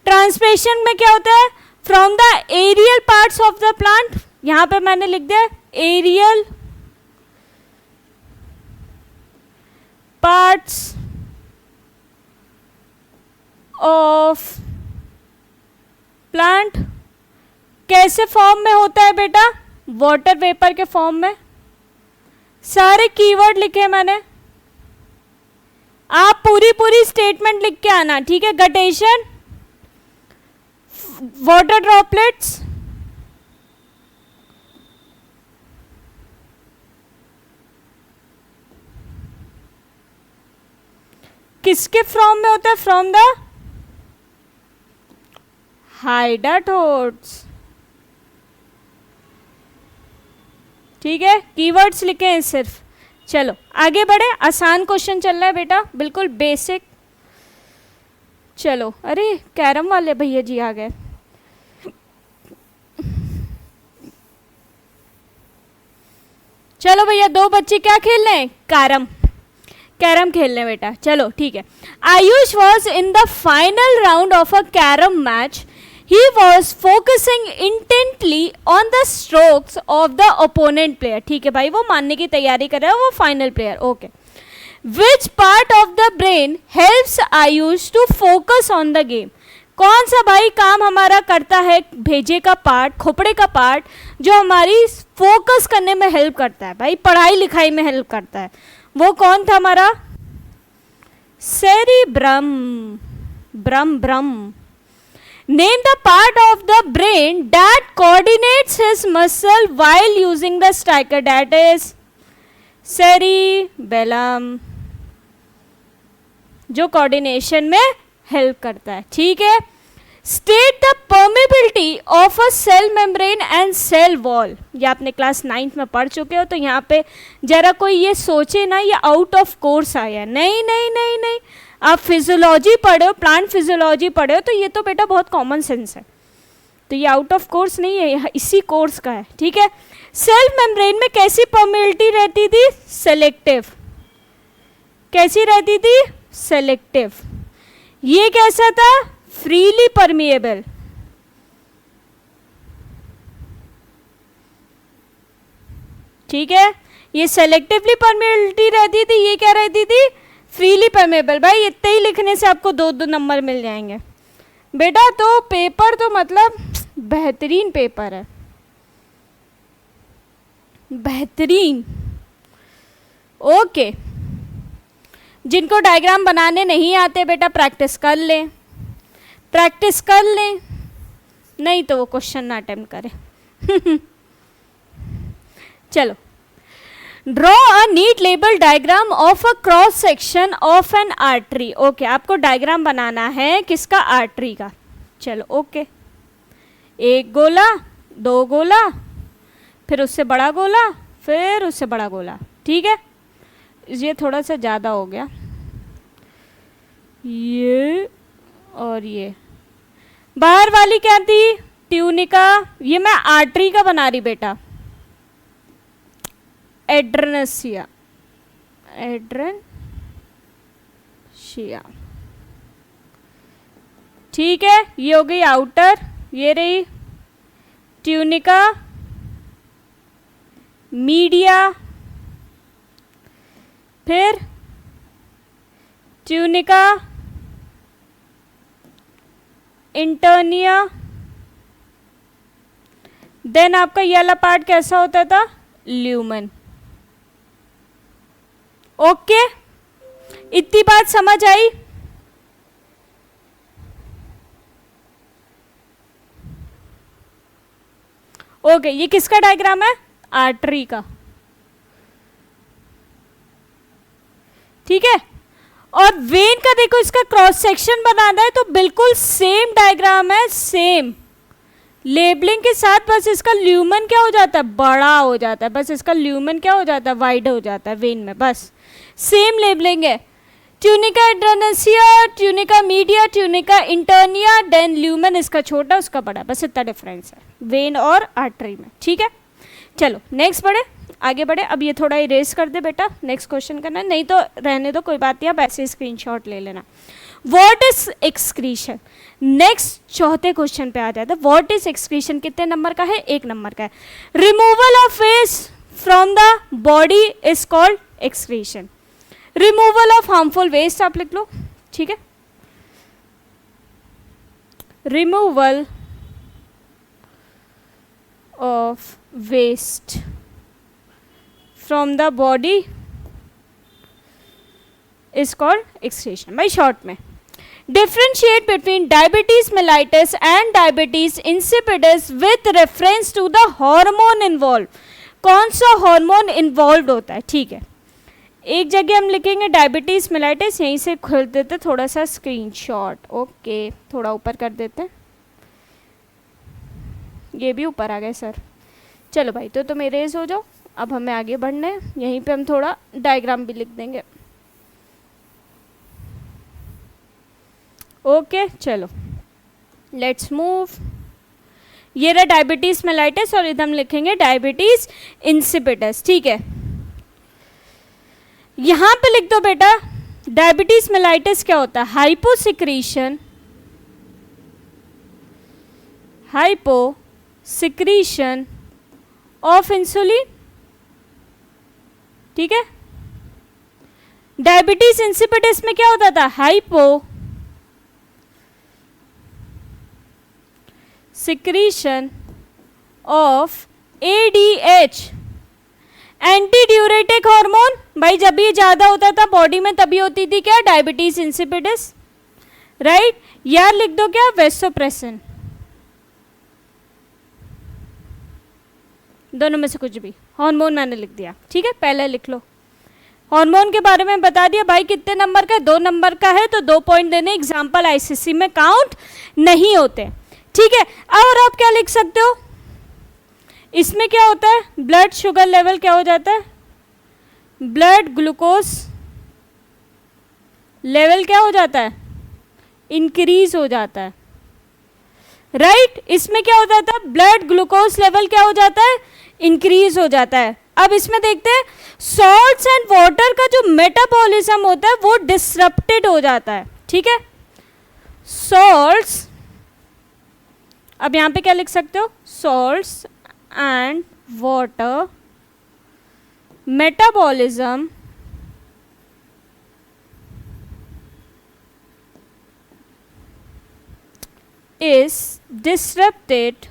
Speaker 1: ट्रांसपिरेशन में क्या होता है, from the aerial parts of the plant, यहां पे मैंने लिख दिया एरियल पार्ट्स ऑफ प्लांट, कैसे फॉर्म में होता है बेटा, वाटर वेपर के फॉर्म में, सारे कीवर्ड लिखे मैंने, आप पूरी स्टेटमेंट लिख के आना, ठीक है। गटेशन, वाटर ड्रॉपलेट्स, किसके फॉर्म में होता है, फ्रॉम द हाइडाटोड्स, ठीक है। कीवर्ड्स लिखे हैं सिर्फ। चलो आगे बढ़े, आसान क्वेश्चन चल रहा है बेटा, बिल्कुल बेसिक। चलो, अरे कैरम वाले भैया जी आ गए। चलो भैया, 2 बच्चे क्या खेल रहे हैं, कैरम, कैरम खेल रहे हैं बेटा, चलो ठीक है। Ayush was in the final round of a carrom match, he was focusing intently on the strokes of the opponent player, ठीक है भाई, वो मानने की तैयारी कर रहा है, वो final player, okay. which part of the brain helps Ayush to focus on the game, कौन सा भाई काम हमारा करता है, भेजे का पार्ट, खोपड़े का पार्ट, जो हमारी फोकस करने में हेल्प करता है भाई, पढ़ाई लिखाई में हेल्प करता है, वो कौन था हमारा, cerebrum, ब्रम। Name the part of the brain that coordinates his muscle while using the striker, that is cerebellum, जो कोऑर्डिनेशन में हेल्प करता है, ठीक है। State the permeability of a cell membrane and cell wall, ये आपने क्लास 9th में पढ़ चुके हो, तो यहाँ पे जरा कोई ये सोचे ना ये आउट ऑफ कोर्स आया, नहीं नहीं नहीं नहीं, आप फिजियोलॉजी पढ़े हो, प्लांट फिजियोलॉजी पढ़े हो, तो ये तो बेटा बहुत कॉमन सेंस है, तो ये आउट ऑफ कोर्स नहीं है, इसी कोर्स का है, ठीक है। सेल मेम्ब्रेन में कैसी परमेबिलिटी रहती थी, सेलेक्टिव, कैसी रहती थी, सेलेक्टिव। ये कैसा था, फ्रीली परमिएबल, ठीक है। ये सेलेक्टिवली परमिएबिलिटी रहती थी, ये क्या रहती थी, फ्रीली परमेबल। भाई इतने ही लिखने से आपको 2 नंबर मिल जाएंगे बेटा, तो पेपर तो मतलब बेहतरीन पेपर है, बेहतरीन, ओके। जिनको डायग्राम बनाने नहीं आते बेटा प्रैक्टिस कर लें, प्रैक्टिस कर लें, नहीं तो वो क्वेश्चन ना अटेम्प्ट करें। चलो, draw a neat label diagram of a cross section of an artery. Okay, आपको डायग्राम बनाना है किसका? आर्टरी का। चलो ओके, एक गोला, दो गोला, फिर उससे बड़ा गोला, फिर उससे बड़ा गोला। ठीक है, ये थोड़ा सा ज़्यादा हो गया, ये और ये। बाहर वाली क्या थी? ट्यूनिका। ये मैं आर्टरी का बना रही बेटा, एड्रेनशिया, एड्रेनशिया। ठीक है, ये हो गई आउटर, ये रही ट्यूनिका, मीडिया, फिर ट्यूनिका, इंटर्निया, देन आपका ये वाला पार्ट कैसा होता था? ल्यूमन। ओके, इतनी बात समझ आई? ओके, ये किसका डायग्राम है? आर्टरी का। ठीक है, और वेन का देखो, इसका क्रॉस सेक्शन बनाना है तो बिल्कुल सेम डायग्राम है, सेम लेबलिंग के साथ, बस इसका ल्यूमन क्या हो जाता है? बड़ा हो जाता है। बस इसका ल्यूमन क्या हो जाता है? वाइड हो जाता है वेन में, बस सेम लेबलिंग है। Tunica adventitia, tunica media, tunica interna, then lumen इसका छोटा उसका बड़ा, बस इतना डिफरेंस है वेन और आर्टरी में। ठीक है, चलो नेक्स्ट बढ़े, आगे बढ़े। अब ये थोड़ा इरेज कर दे बेटा, नेक्स्ट क्वेश्चन करना है, नहीं तो रहने दो, कोई बात नहीं, आप ऐसे स्क्रीनशॉट ले लेना। What is excretion? नेक्स्ट चौथे क्वेश्चन पे आ जाता है। व्हाट इज एक्सक्रीशन? कितने नंबर का है? 1 नंबर का है। Removal of waste from the body is called excretion. Removal of harmful waste आप लिख लो। ठीक है, removal of waste from the body is called excretion. भाई शॉर्ट में differentiate between diabetes mellitus and diabetes insipidus with reference to the hormone involved। कौन सा hormone involve होता है? ठीक है, एक जगह हम लिखेंगे डायबिटीज मेलाइटिस, यहीं से खोल देते थोड़ा सा स्क्रीनशॉट। ओके, थोड़ा ऊपर कर देते, ये भी ऊपर आ गए सर। चलो भाई, तो तुम इरेज हो जाओ, अब हमें आगे बढ़ना है। यहीं पे हम थोड़ा डायग्राम भी लिख देंगे। ओके चलो लेट्स मूव। ये रहा डायबिटीज मेलाइटिस और इधर हम लिखेंगे डायबिटीज इंसिपिडस। ठीक है, यहां पे लिख दो बेटा डायबिटीज मेलाइटिस क्या होता है? Hyposecretion of insulin. ठीक है, डायबिटीज इंसिपिडस में क्या होता था? Secretion of ADH, anti diuretic hormone. भाई जब ये ज्यादा होता था बॉडी में तभी होती थी क्या? Diabetes insipidus, right. यार लिख दो क्या? वेसोप्रेसिन, दोनों में से कुछ भी, हार्मोन मैंने लिख दिया। ठीक है, पहले लिख लो। हार्मोन के बारे में बता दिया। भाई कितने नंबर का है? 2 नंबर का है, तो 2 पॉइंट देने। एग्जाम्पल ICC में काउंट नहीं होते। ठीक है, और आप क्या लिख सकते हो? इसमें क्या होता है? ब्लड शुगर लेवल क्या हो जाता है? ब्लड ग्लूकोज लेवल क्या हो जाता है? इंक्रीज हो जाता है, राइट। इसमें क्या हो जाता है? ब्लड ग्लूकोज लेवल क्या हो जाता है? इंक्रीज हो जाता है। अब इसमें देखते हैं, सॉल्ट्स एंड वाटर का जो मेटाबॉलिज्म होता है वो डिसरप्टेड हो जाता है। ठीक है, सॉल्ट्स, अब यहां पे क्या लिख सकते हो? Salts and water metabolism is disrupted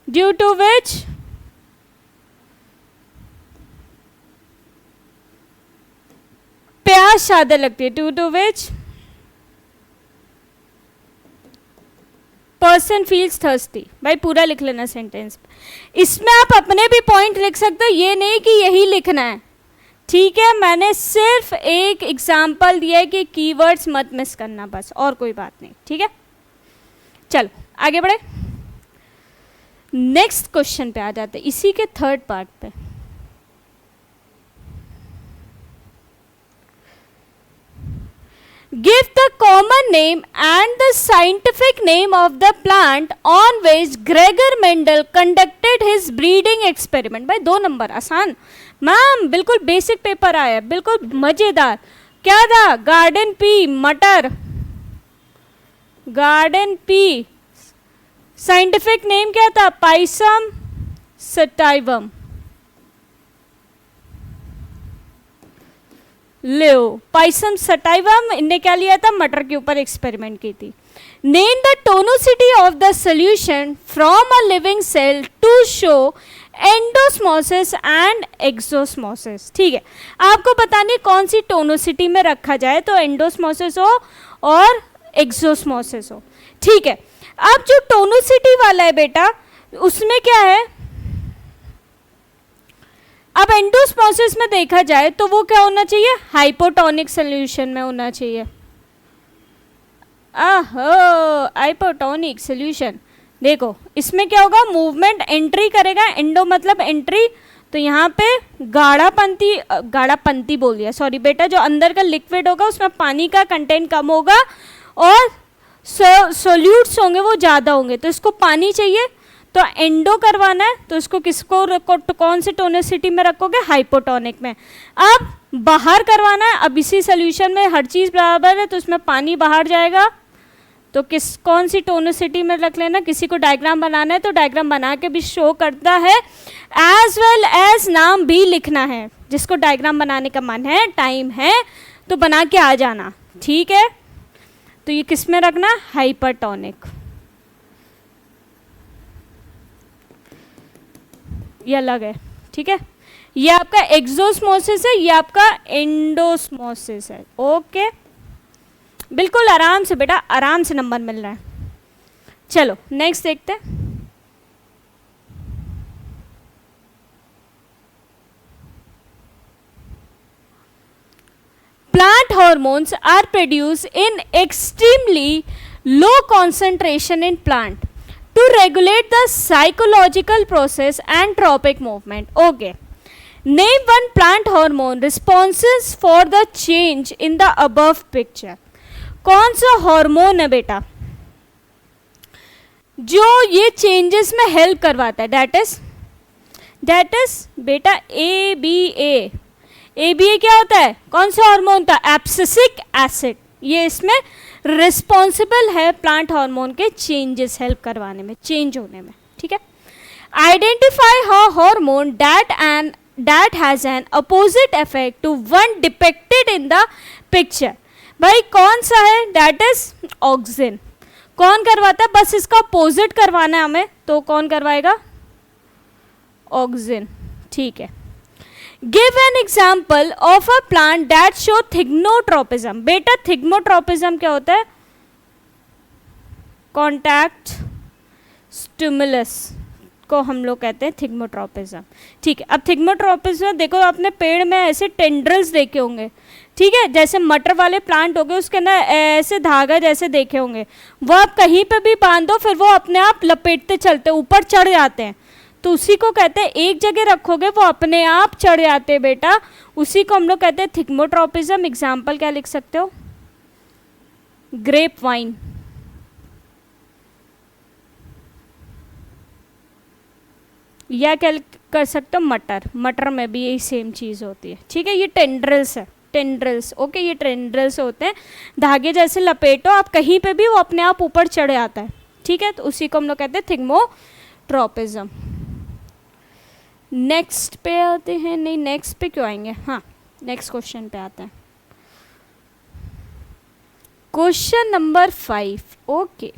Speaker 1: due to which प्यास ज्यादा लगती है, due to which person feels thirsty. भाई पूरा लिख लेना सेंटेंस। इसमें आप अपने भी पॉइंट लिख सकते हो, ये नहीं कि यही लिखना है, ठीक है। मैंने सिर्फ एक एग्जाम्पल दिया है कि कीवर्ड्स मत मिस करना, बस, और कोई बात नहीं, ठीक है। चलो आगे बढ़े, नेक्स्ट क्वेश्चन पे आ जाते हैं, इसी के थर्ड पार्ट पे। Give the common name and the scientific name of the plant on which Gregor Mendel conducted his breeding experiment। भाई 2 नंबर, आसान मैम, बिल्कुल बेसिक पेपर आया, बिल्कुल मजेदार। क्या था? गार्डन पी, मटर, गार्डन पी। साइंटिफिक नेम क्या था? Pisum sativum. लो, पाइसम सटाइवम, इनने क्या लिया था? मटर के ऊपर एक्सपेरिमेंट की थी। Name the tonicity of the solution from a living cell to show endosmosis and exosmosis. ठीक है, आपको बतानी कौन सी टोनोसिटी में रखा जाए, तो एंडोस्मोसिस हो और एक्सोस्मोसिस हो। ठीक है, अब जो टोनोसिटी वाला है बेटा, उसमें क्या है? अब एंडोस्मोसिस में देखा जाए तो वो क्या होना चाहिए? हाइपोटोनिक सोल्यूशन में होना चाहिए। Hypotonic solution. देखो इसमें क्या होगा? मूवमेंट एंट्री करेगा, एंडो मतलब एंट्री, तो यहाँ पे गाढ़ापंती बोल दिया, सॉरी बेटा, जो अंदर का लिक्विड होगा उसमें पानी का कंटेंट कम होगा और सोल्यूट्स होंगे वो ज़्यादा होंगे, तो इसको पानी चाहिए, तो एंडो करवाना है, तो इसको किसको रखो, तो कौन सी टोनिसिटी में रखोगे? हाइपोटोनिक में। अब बाहर करवाना है, अब इसी सोल्यूशन में हर चीज़ बराबर है तो उसमें पानी बाहर जाएगा, तो कौन सी टोनिसिटी में रख लेना। किसी को डायग्राम बनाना है तो डायग्राम बना के भी शो करता है, एज वेल एज नाम भी लिखना है। जिसको डायग्राम बनाने का मन है, टाइम है, तो बना के आ जाना, ठीक है। तो ये किस में रखना? हाइपरटोनिक। ये अलग है, ठीक है। ये आपका एक्सोस्मोसिस है, ये आपका एंडोस्मोसिस है। ओके, बिल्कुल आराम से बेटा, आराम से नंबर मिल रहा है। चलो नेक्स्ट देखते हैं। Plant hormones are produced in extremely low concentration in plant to regulate the psychological process and tropic movement. Okay. Name one plant hormone responses for the change in the above picture. कौन सा hormone है बेटा जो ये changes में help करवाता है? That is बेटा ABA। ABA क्या होता है? कौन सा हार्मोन था? Abscisic acid. ये इसमें रिस्पॉन्सिबल है प्लांट हार्मोन के चेंजेस हेल्प करवाने में, चेंज होने में, ठीक है। Identify hormone that has an opposite effect to one depicted in the picture. भाई कौन सा है? That is auxin. कौन करवाता है? बस इसका अपोजिट करवाना है हमें, तो कौन करवाएगा? ऑक्सिन, ठीक है। Give an example of a plant that show thigmotropism. बेटा थिग्नोट्रोपिज्म क्या होता है? कॉन्टैक्ट स्टिमुलस को हम लोग कहते हैं थिग्नोट्रोपिज्म, ठीक है। अब थिग्नोट्रोपिज्म देखो, आपने पेड़ में ऐसे टेंड्रल्स देखे होंगे, ठीक है, जैसे मटर वाले प्लांट हो गए, उसके अंदर ऐसे धागा जैसे देखे होंगे, वो आप कहीं पे भी बांध दो फिर वो अपने आप लपेटते चलते ऊपर चढ़ जाते हैं, तो उसी को कहते हैं, एक जगह रखोगे वो अपने आप चढ़ जाते हैं बेटा, उसी को हम लोग कहते हैं थिग्नोट्रोपिज्म। एग्जाम्पल क्या लिख सकते हो? ग्रेप वाइन, या क्या कर सकते हो? मटर में भी यही सेम चीज़ होती है, ठीक है। ये टेंड्रल्स है, टेंड्रल्स, ओके, ये टेंड्रल्स होते हैं, धागे जैसे लपेटो आप कहीं पे भी वो अपने आप ऊपर चढ़ जाता है, ठीक है, तो उसी को हम लोग कहते हैं थिग्नोट्रोपिज्म। नेक्स्ट पे आते हैं, नहीं नेक्स्ट पे क्यों आएंगे, हाँ नेक्स्ट क्वेश्चन पे आते हैं। Question number 5, okay.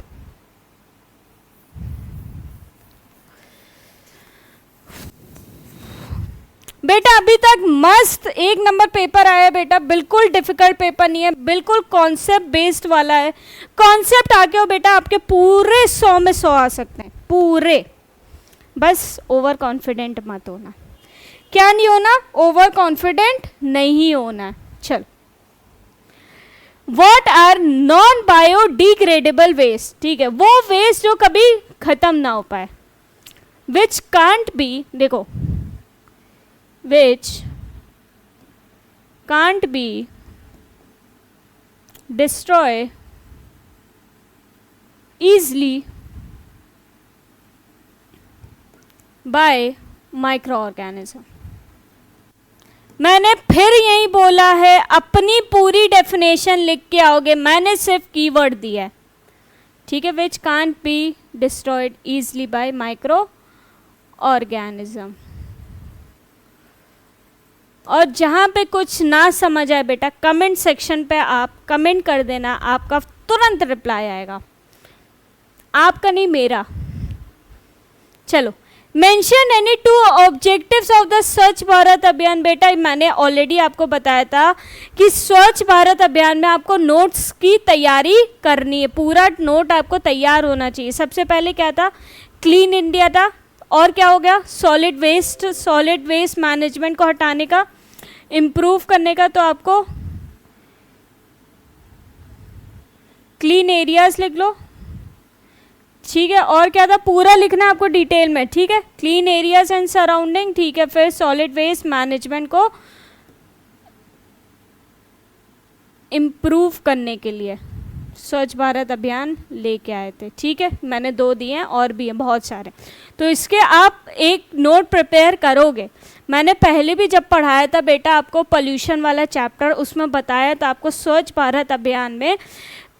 Speaker 1: बेटा अभी तक मस्त 1 नंबर पेपर आया बेटा, बिल्कुल डिफिकल्ट पेपर नहीं है, बिल्कुल कॉन्सेप्ट बेस्ड वाला है। कॉन्सेप्ट आके हो बेटा आपके पूरे 100 में 100 आ सकते हैं पूरे, बस ओवर कॉन्फिडेंट मत होना। क्या नहीं होना? ओवर कॉन्फिडेंट नहीं होना। चल, what are non biodegradable waste, ठीक है, वो वेस्ट जो कभी खत्म ना हो पाए, विच कांट बी, देखो, which can't be destroyed easily by microorganism। मैंने फिर यही बोला है, अपनी पूरी डेफिनेशन लिख के आओगे, मैंने सिर्फ कीवर्ड दिया है, ठीक है, which can't be destroyed easily by microorganism। और जहाँ पे कुछ ना समझ आए बेटा, कमेंट सेक्शन पे आप कमेंट कर देना, आपका तुरंत रिप्लाई आएगा, आपका नहीं मेरा। चलो, mention any 2 objectives of the स्वच्छ भारत अभियान। बेटा मैंने ऑलरेडी आपको बताया था कि स्वच्छ भारत अभियान में आपको नोट्स की तैयारी करनी है, पूरा नोट आपको तैयार होना चाहिए। सबसे पहले क्या था? क्लीन इंडिया था, और क्या हो गया? सॉलिड वेस्ट मैनेजमेंट को हटाने का, इम्प्रूव करने का, तो आपको क्लीन एरियाज लिख लो, ठीक है। और क्या था? पूरा लिखना आपको डिटेल में, ठीक है, क्लीन एरियाज एंड सराउंडिंग, ठीक है। फिर सॉलिड वेस्ट मैनेजमेंट को इम्प्रूव करने के लिए स्वच्छ भारत अभियान लेके आए थे, ठीक है। मैंने 2 दिए हैं, और भी हैं बहुत सारे, तो इसके आप एक नोट प्रिपेयर करोगे। मैंने पहले भी जब पढ़ाया था बेटा आपको पोल्यूशन वाला चैप्टर, उसमें बताया था आपको स्वच्छ भारत अभियान में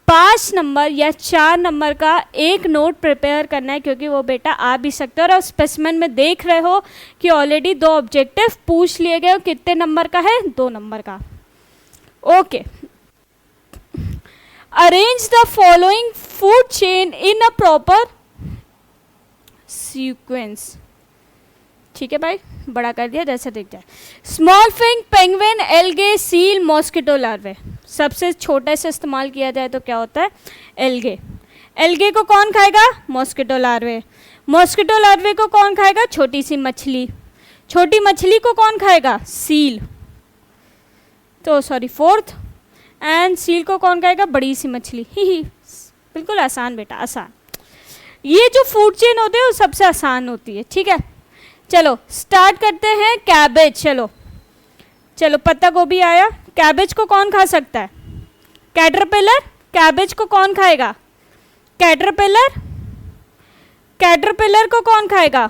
Speaker 1: 5 नंबर या 4 नंबर का एक नोट प्रिपेयर करना है, क्योंकि वो बेटा आ भी सकते हो। और स्पेसिमेन में देख रहे हो कि ऑलरेडी 2 ऑब्जेक्टिव पूछ लिए गए, कितने नंबर का है? 2 नंबर का। Okay, arrange the following food chain in a proper sequence, ठीक है भाई, बड़ा कर दिया जैसे दिख जाए। स्मॉल फिंग, पेंगुइन, एल्गे, सील, मॉस्किटो लार्वे। सबसे छोटे से इस्तेमाल किया जाए तो क्या होता है? एल्गे। एल्गे को कौन खाएगा? मॉस्किटो लार्वे। मॉस्किटो लार्वे को कौन खाएगा? छोटी सी मछली। छोटी मछली को कौन खाएगा? सील। तो सॉरी, 4th, एंड सील को कौन खाएगा? बड़ी सी मछली। ही बिल्कुल आसान बेटा, आसान। ये जो फूड चेन होती है वो सबसे आसान होती है, ठीक है। चलो स्टार्ट करते हैं। कैबेज, चलो चलो, पत्ता गोभी आया। कैबेज को कौन खा सकता है? कैटरपिलर। कैबेज को कौन खाएगा? कैटरपिलर। कैटरपिलर को कौन खाएगा?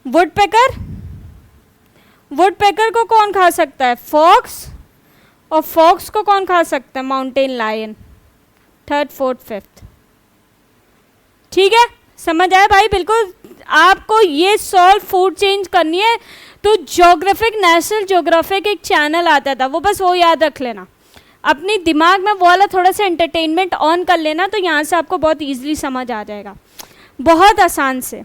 Speaker 1: वुडपेकर। वुडपेकर को कौन खा सकता है? फॉक्स। और फॉक्स को कौन खा सकता है? Mountain lion. 3rd, 4th, 5th, ठीक है। समझ आया भाई? बिल्कुल आपको ये सॉल्व फूड चेंज करनी है तो ज्योग्राफिक, नेशनल ज्योग्राफिक एक चैनल आता था, वो बस वो याद रख लेना अपनी दिमाग में, वो वाला थोड़ा सा एंटरटेनमेंट ऑन कर लेना, तो यहाँ से आपको बहुत इजीली समझ आ जाएगा, बहुत आसान से।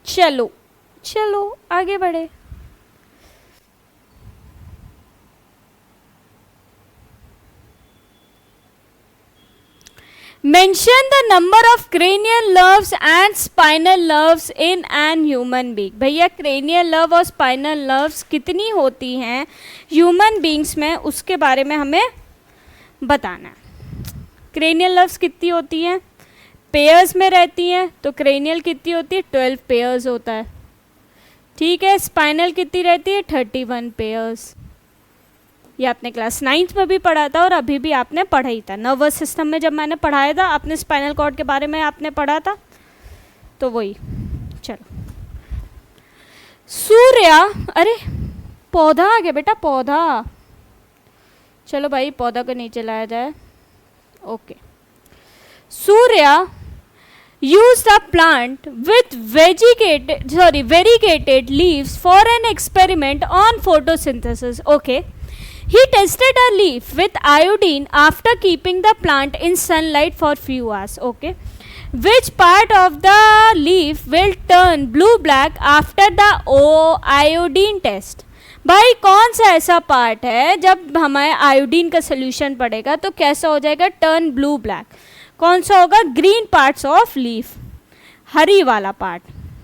Speaker 1: चलो चलो आगे बढ़े। Mention the number of cranial nerves and spinal nerves in an human being। भैया cranial nerve और spinal nerves कितनी होती हैं human beings में, उसके बारे में हमें बताना है। cranial nerves कितनी होती हैं? पेयर्स में रहती हैं, तो cranial कितनी होती है? 12 पेयर्स होता है, ठीक है। स्पाइनल कितनी रहती है? 31 पेयर्स। ये आपने क्लास 9th में भी पढ़ा था और अभी भी आपने पढ़ा ही था। नर्वस सिस्टम में जब मैंने पढ़ाया था, आपने स्पाइनल कॉर्ड के बारे में आपने पढ़ा था, तो वही। चलो सूर्य, अरे पौधा आ गया बेटा, पौधा। चलो भाई पौधा को नीचे लाया जाए। Okay, Surya use the plant with variegated leaves for an experiment on photosynthesis। okay, He tested a leaf with iodine after keeping the plant in sunlight for few hours. Okay. Which part of the leaf will turn blue black after the iodine test? भाई कौन सा ऐसा part है जब हमारे iodine का solution पड़ेगा तो कैसा हो जाएगा, टर्न ब्लू ब्लैक? कौन सा होगा? ग्रीन पार्ट्स ऑफ लीफ, हरी वाला पार्ट,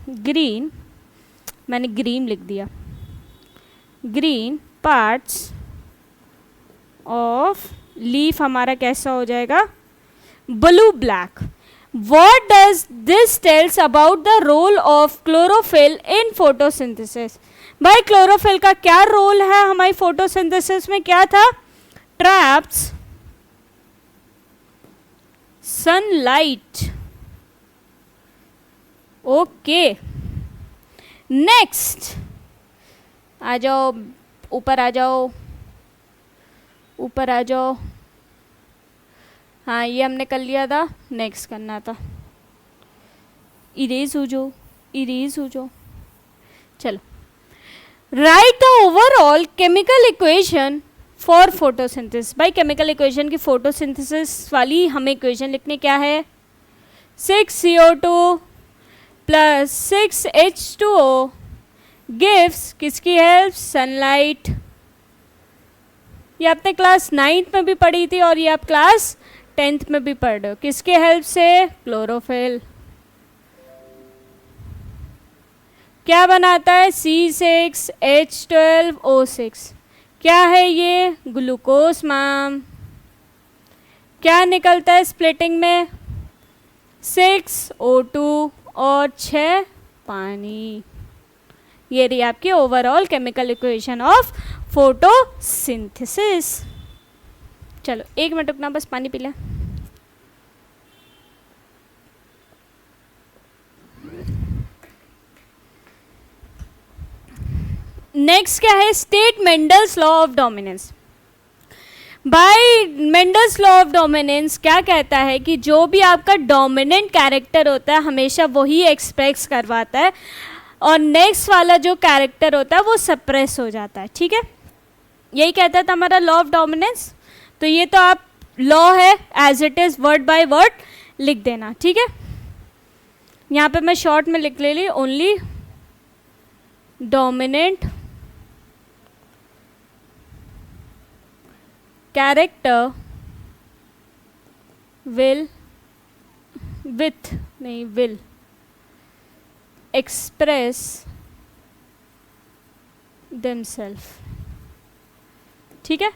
Speaker 1: ग्रीन, मैंने ग्रीन लिख दिया, ग्रीन पार्ट्स ऑफ लीफ हमारा कैसा हो जाएगा? Blue black. What does this tells about the role of chlorophyll in photosynthesis? भाई क्लोरोफिल का क्या रोल है हमारी फोटोसिंथेसिस में? क्या था? Traps sunlight. ओके, नेक्स्ट आ जाओ, ऊपर आ जाओ, ऊपर आ जाओ. हाँ, ये हमने कर लिया था, नेक्स्ट करना था. इरेज हो जाओ, इरेज हो जाओ. चलो, right the overall chemical equation for photosynthesis. भाई केमिकल इक्वेशन की फोटोसिंथेसिस वाली हमें इक्वेशन लिखने क्या है? 6CO2 प्लस 6H2O गिव्स किसकी हेल्प? सनलाइट. ये आपने क्लास 9th में भी पढ़ी थी और ये आप क्लास 10th में भी पढ़ रहे हो. किसके हेल्प से? क्लोरोफिल. क्या बनाता है? C6H12O6. क्या है ये? Glucose ma'am. क्या निकलता है स्प्लिटिंग में? 6O2 और 6 पानी. ये रही आपकी overall chemical equation of photosynthesis. चलो 1 मिनट रुकना, बस पानी पी लें. नेक्स्ट क्या है? State Mendel's law of dominance. By Mendel's law of dominance क्या कहता है कि जो भी आपका डोमिनेंट कैरेक्टर होता है हमेशा वही एक्सप्रेस करवाता है और नेक्स्ट वाला जो कैरेक्टर होता है वो सप्रेस हो जाता है. ठीक है, यही कहता था हमारा लॉ ऑफ डोमिनेंस. तो ये तो आप लॉ है as it is word by word लिख देना. ठीक है, यहाँ पे मैं शॉर्ट में लिख ले ली only dominant character will express themselves. ठीक है,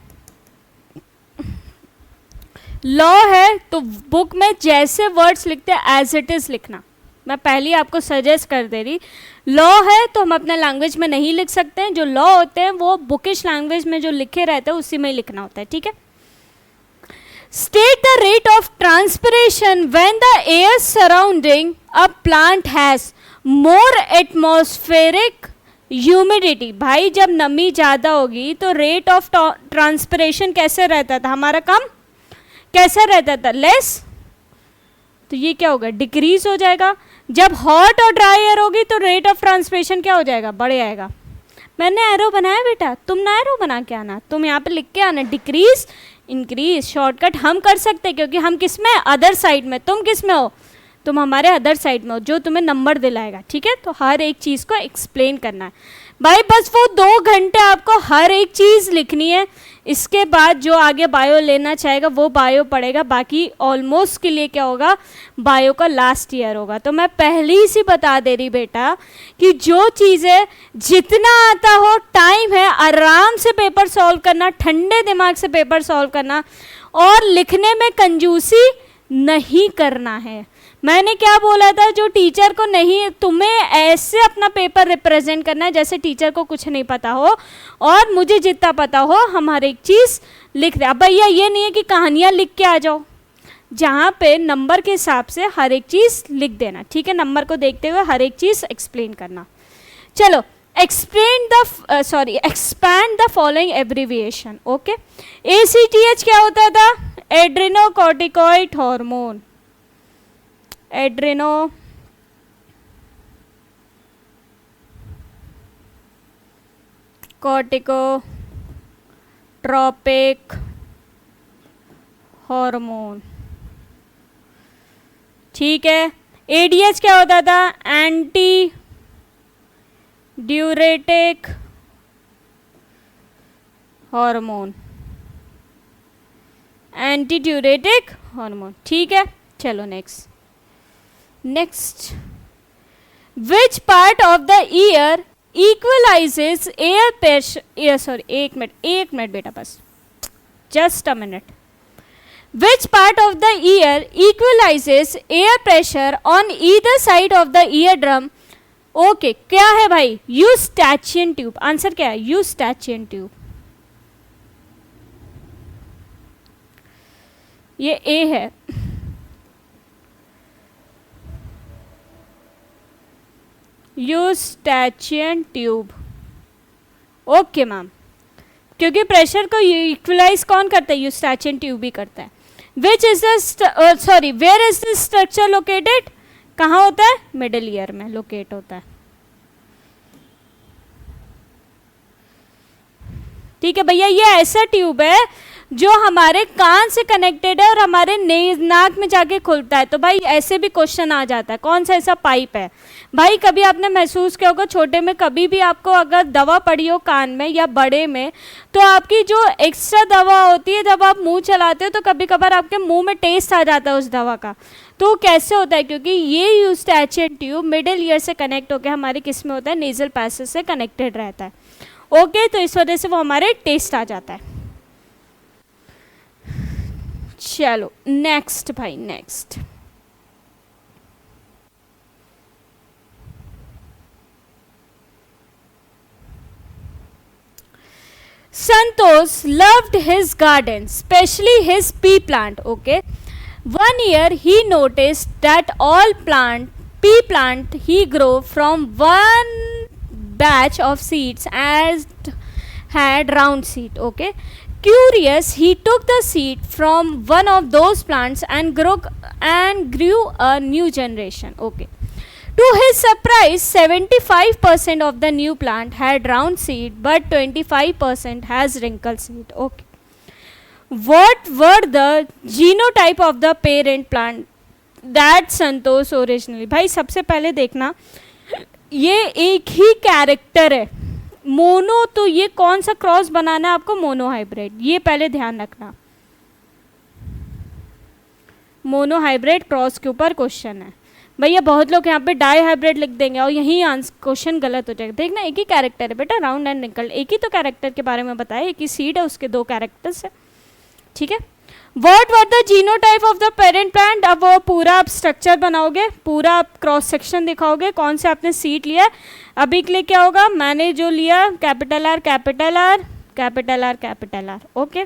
Speaker 1: लॉ है तो बुक में जैसे वर्ड्स लिखते हैं एज इट इज लिखना. मैं पहले ही आपको सजेस्ट कर दे रही, लॉ है तो हम अपने लैंग्वेज में नहीं लिख सकते हैं. जो लॉ होते हैं वो बुकिश लैंग्वेज में जो लिखे रहते हैं उसी में ही लिखना होता है. ठीक है, state the rate of transpiration when the air surrounding a plant has more atmospheric humidity. भाई जब नमी ज़्यादा होगी तो रेट ऑफ ट्रांसपिरेशन कैसे रहता था हमारा? कम. कैसे रहता था? लेस. तो ये क्या होगा? डिक्रीज हो जाएगा. जब हॉट और ड्राई एयर होगी तो रेट ऑफ ट्रांसपिरेशन क्या हो जाएगा? बढ़ जाएगा. मैंने एरो बनाया बेटा, तुम ना एरो बना के आना, तुम यहाँ पे लिख के आना डिक्रीज इंक्रीज. शॉर्टकट हम कर सकते हैं क्योंकि हम किस में? अदर साइड में. तुम किस में हो? तुम हमारे अदर साइड में हो जो तुम्हें नंबर दिलाएगा. ठीक है, तो हर एक चीज़ को एक्सप्लेन करना है भाई. बस वो 2 घंटे आपको हर एक चीज़ लिखनी है. इसके बाद जो आगे बायो लेना चाहेगा वो बायो पढ़ेगा. बाकी ऑलमोस्ट के लिए क्या होगा? बायो का लास्ट ईयर होगा. तो मैं पहले ही सी बता दे रही बेटा कि जो चीज़ें जितना आता हो, टाइम है आराम से पेपर सॉल्व करना, ठंडे दिमाग से पेपर सॉल्व करना और लिखने में कंजूसी नहीं करना है. मैंने क्या बोला था? जो टीचर को नहीं, तुम्हें ऐसे अपना पेपर रिप्रेजेंट करना है जैसे टीचर को कुछ नहीं पता हो और मुझे जितना पता हो हम हर एक चीज़ लिख दे. अब भैया ये नहीं है कि कहानियाँ लिख के आ जाओ, जहाँ पे नंबर के हिसाब से हर एक चीज़ लिख देना. ठीक है, नंबर को देखते हुए हर एक चीज़ एक्सप्लेन करना. चलो, expand the following abbreviation. Okay, ACTH क्या होता था? Adrenocorticoid hormone. Adrenocorticotropic hormone, ठीक है। एडीएच क्या होता था? Anti diuretic hormone, anti diuretic hormone, ठीक है। चलो next which part of the ear equalises air pressure, sorry एक मिनट बेटा, बस just a minute. Which part of the ear equalises air pressure on either side of the ear drum? Okay, क्या है भाई? यूस्टैचियन ट्यूब। आंसर क्या है? Eustachian tube. ये ए है। यूस्टैचियन ट्यूब, ओके मैम, क्योंकि प्रेशर को इक्वलाइज कौन करता है? यूस्टैचियन ट्यूब ही करता है। Which is the sorry where is the structure located? कहाँ होता है? मिडिल ईयर में लोकेट होता है, ठीक है भैया। ये ऐसा ट्यूब है जो हमारे कान से कनेक्टेड है और हमारे नाक में जाके खुलता है। तो भाई ऐसे भी क्वेश्चन आ जाता है, कौन सा ऐसा पाइप है? भाई कभी आपने महसूस किया होगा छोटे में, कभी भी आपको अगर दवा पड़ी हो कान में या बड़े में, तो आपकी जो एक्स्ट्रा दवा होती है जब आप मुंह चलाते हो तो कभी कभार आपके मुंह में टेस्ट आ जाता है उस दवा का। तो कैसे होता है? क्योंकि ये यूस्टैचियन ट्यूब मिडिल ईयर से कनेक्ट होकर हमारे किस में होता है? नेजल पैसेज से कनेक्टेड रहता है, ओके। तो इस वजह से वो हमारे टेस्ट आ जाता है। चलो नेक्स्ट भाई, next Santosh loved his garden, especially his pea plant, okay. One year he noticed that all pea plant he grow from one batch of seeds as had round seed, okay. Curious, he took the seed from one of those plants and grew a new generation, okay. To his surprise, 75% of the new plant had round seed, but 25% has wrinkle seed, okay. What were the genotype of the parent plant that Santosh originally? भाई सबसे पहले देखना, ये एक ही character है, mono. तो ये कौन सा क्रॉस बनाना है आपको? मोनो हाइब्रिड, ये पहले ध्यान रखना। मोनो हाइब्रिड क्रॉस के ऊपर क्वेश्चन है भैया। बहुत लोग यहाँ पे डाई हाइब्रिड लिख देंगे और यही क्वेश्चन गलत हो जाएगा। देखना, एक ही कैरेक्टर है बेटा, राउंड एंड रिंकल्ड, एक ही तो कैरेक्टर के बारे में बताया, एक ही सीड है, उसके दो कैरेक्टर्स है, ठीक है। What were the genotype of the parent plant? अब वो पूरा आप स्ट्रक्चर बनाओगे, पूरा आप क्रॉस सेक्शन दिखाओगे, कौन से आपने सीट लिया है। अभी के लिए क्या होगा? मैंने जो लिया capital R capital R capital R capital are, okay,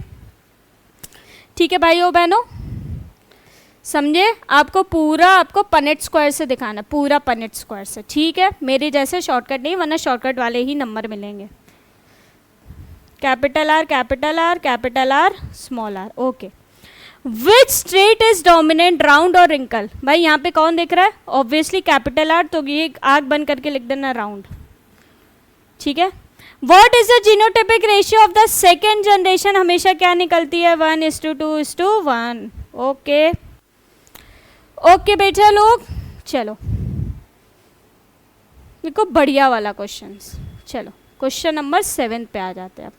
Speaker 1: ठीक है भाइयों बहनों, समझे? आपको पूरा आपको पनेट स्क्वायर से दिखाना, पूरा पनेट स्क्वायर से, ठीक है। मेरे जैसे शॉर्टकट नहीं, वरना शॉर्टकट वाले ही नंबर मिलेंगे। Capital R capital R capital R small R, okay. Which trait is dominant, round और रिंकल? भाई यहाँ पे कौन दिख रहा है? ऑब्वियसली कैपिटल आर, तो ये आग बंद करके लिख देना राउंड, ठीक है। What is the genotypic ratio of the second generation? हमेशा क्या निकलती है? 1:2:1, ओके ओके बेटा लोग। चलो देखो बढ़िया वाला क्वेश्चन। चलो क्वेश्चन नंबर 7 पे आ जाते हैं अब,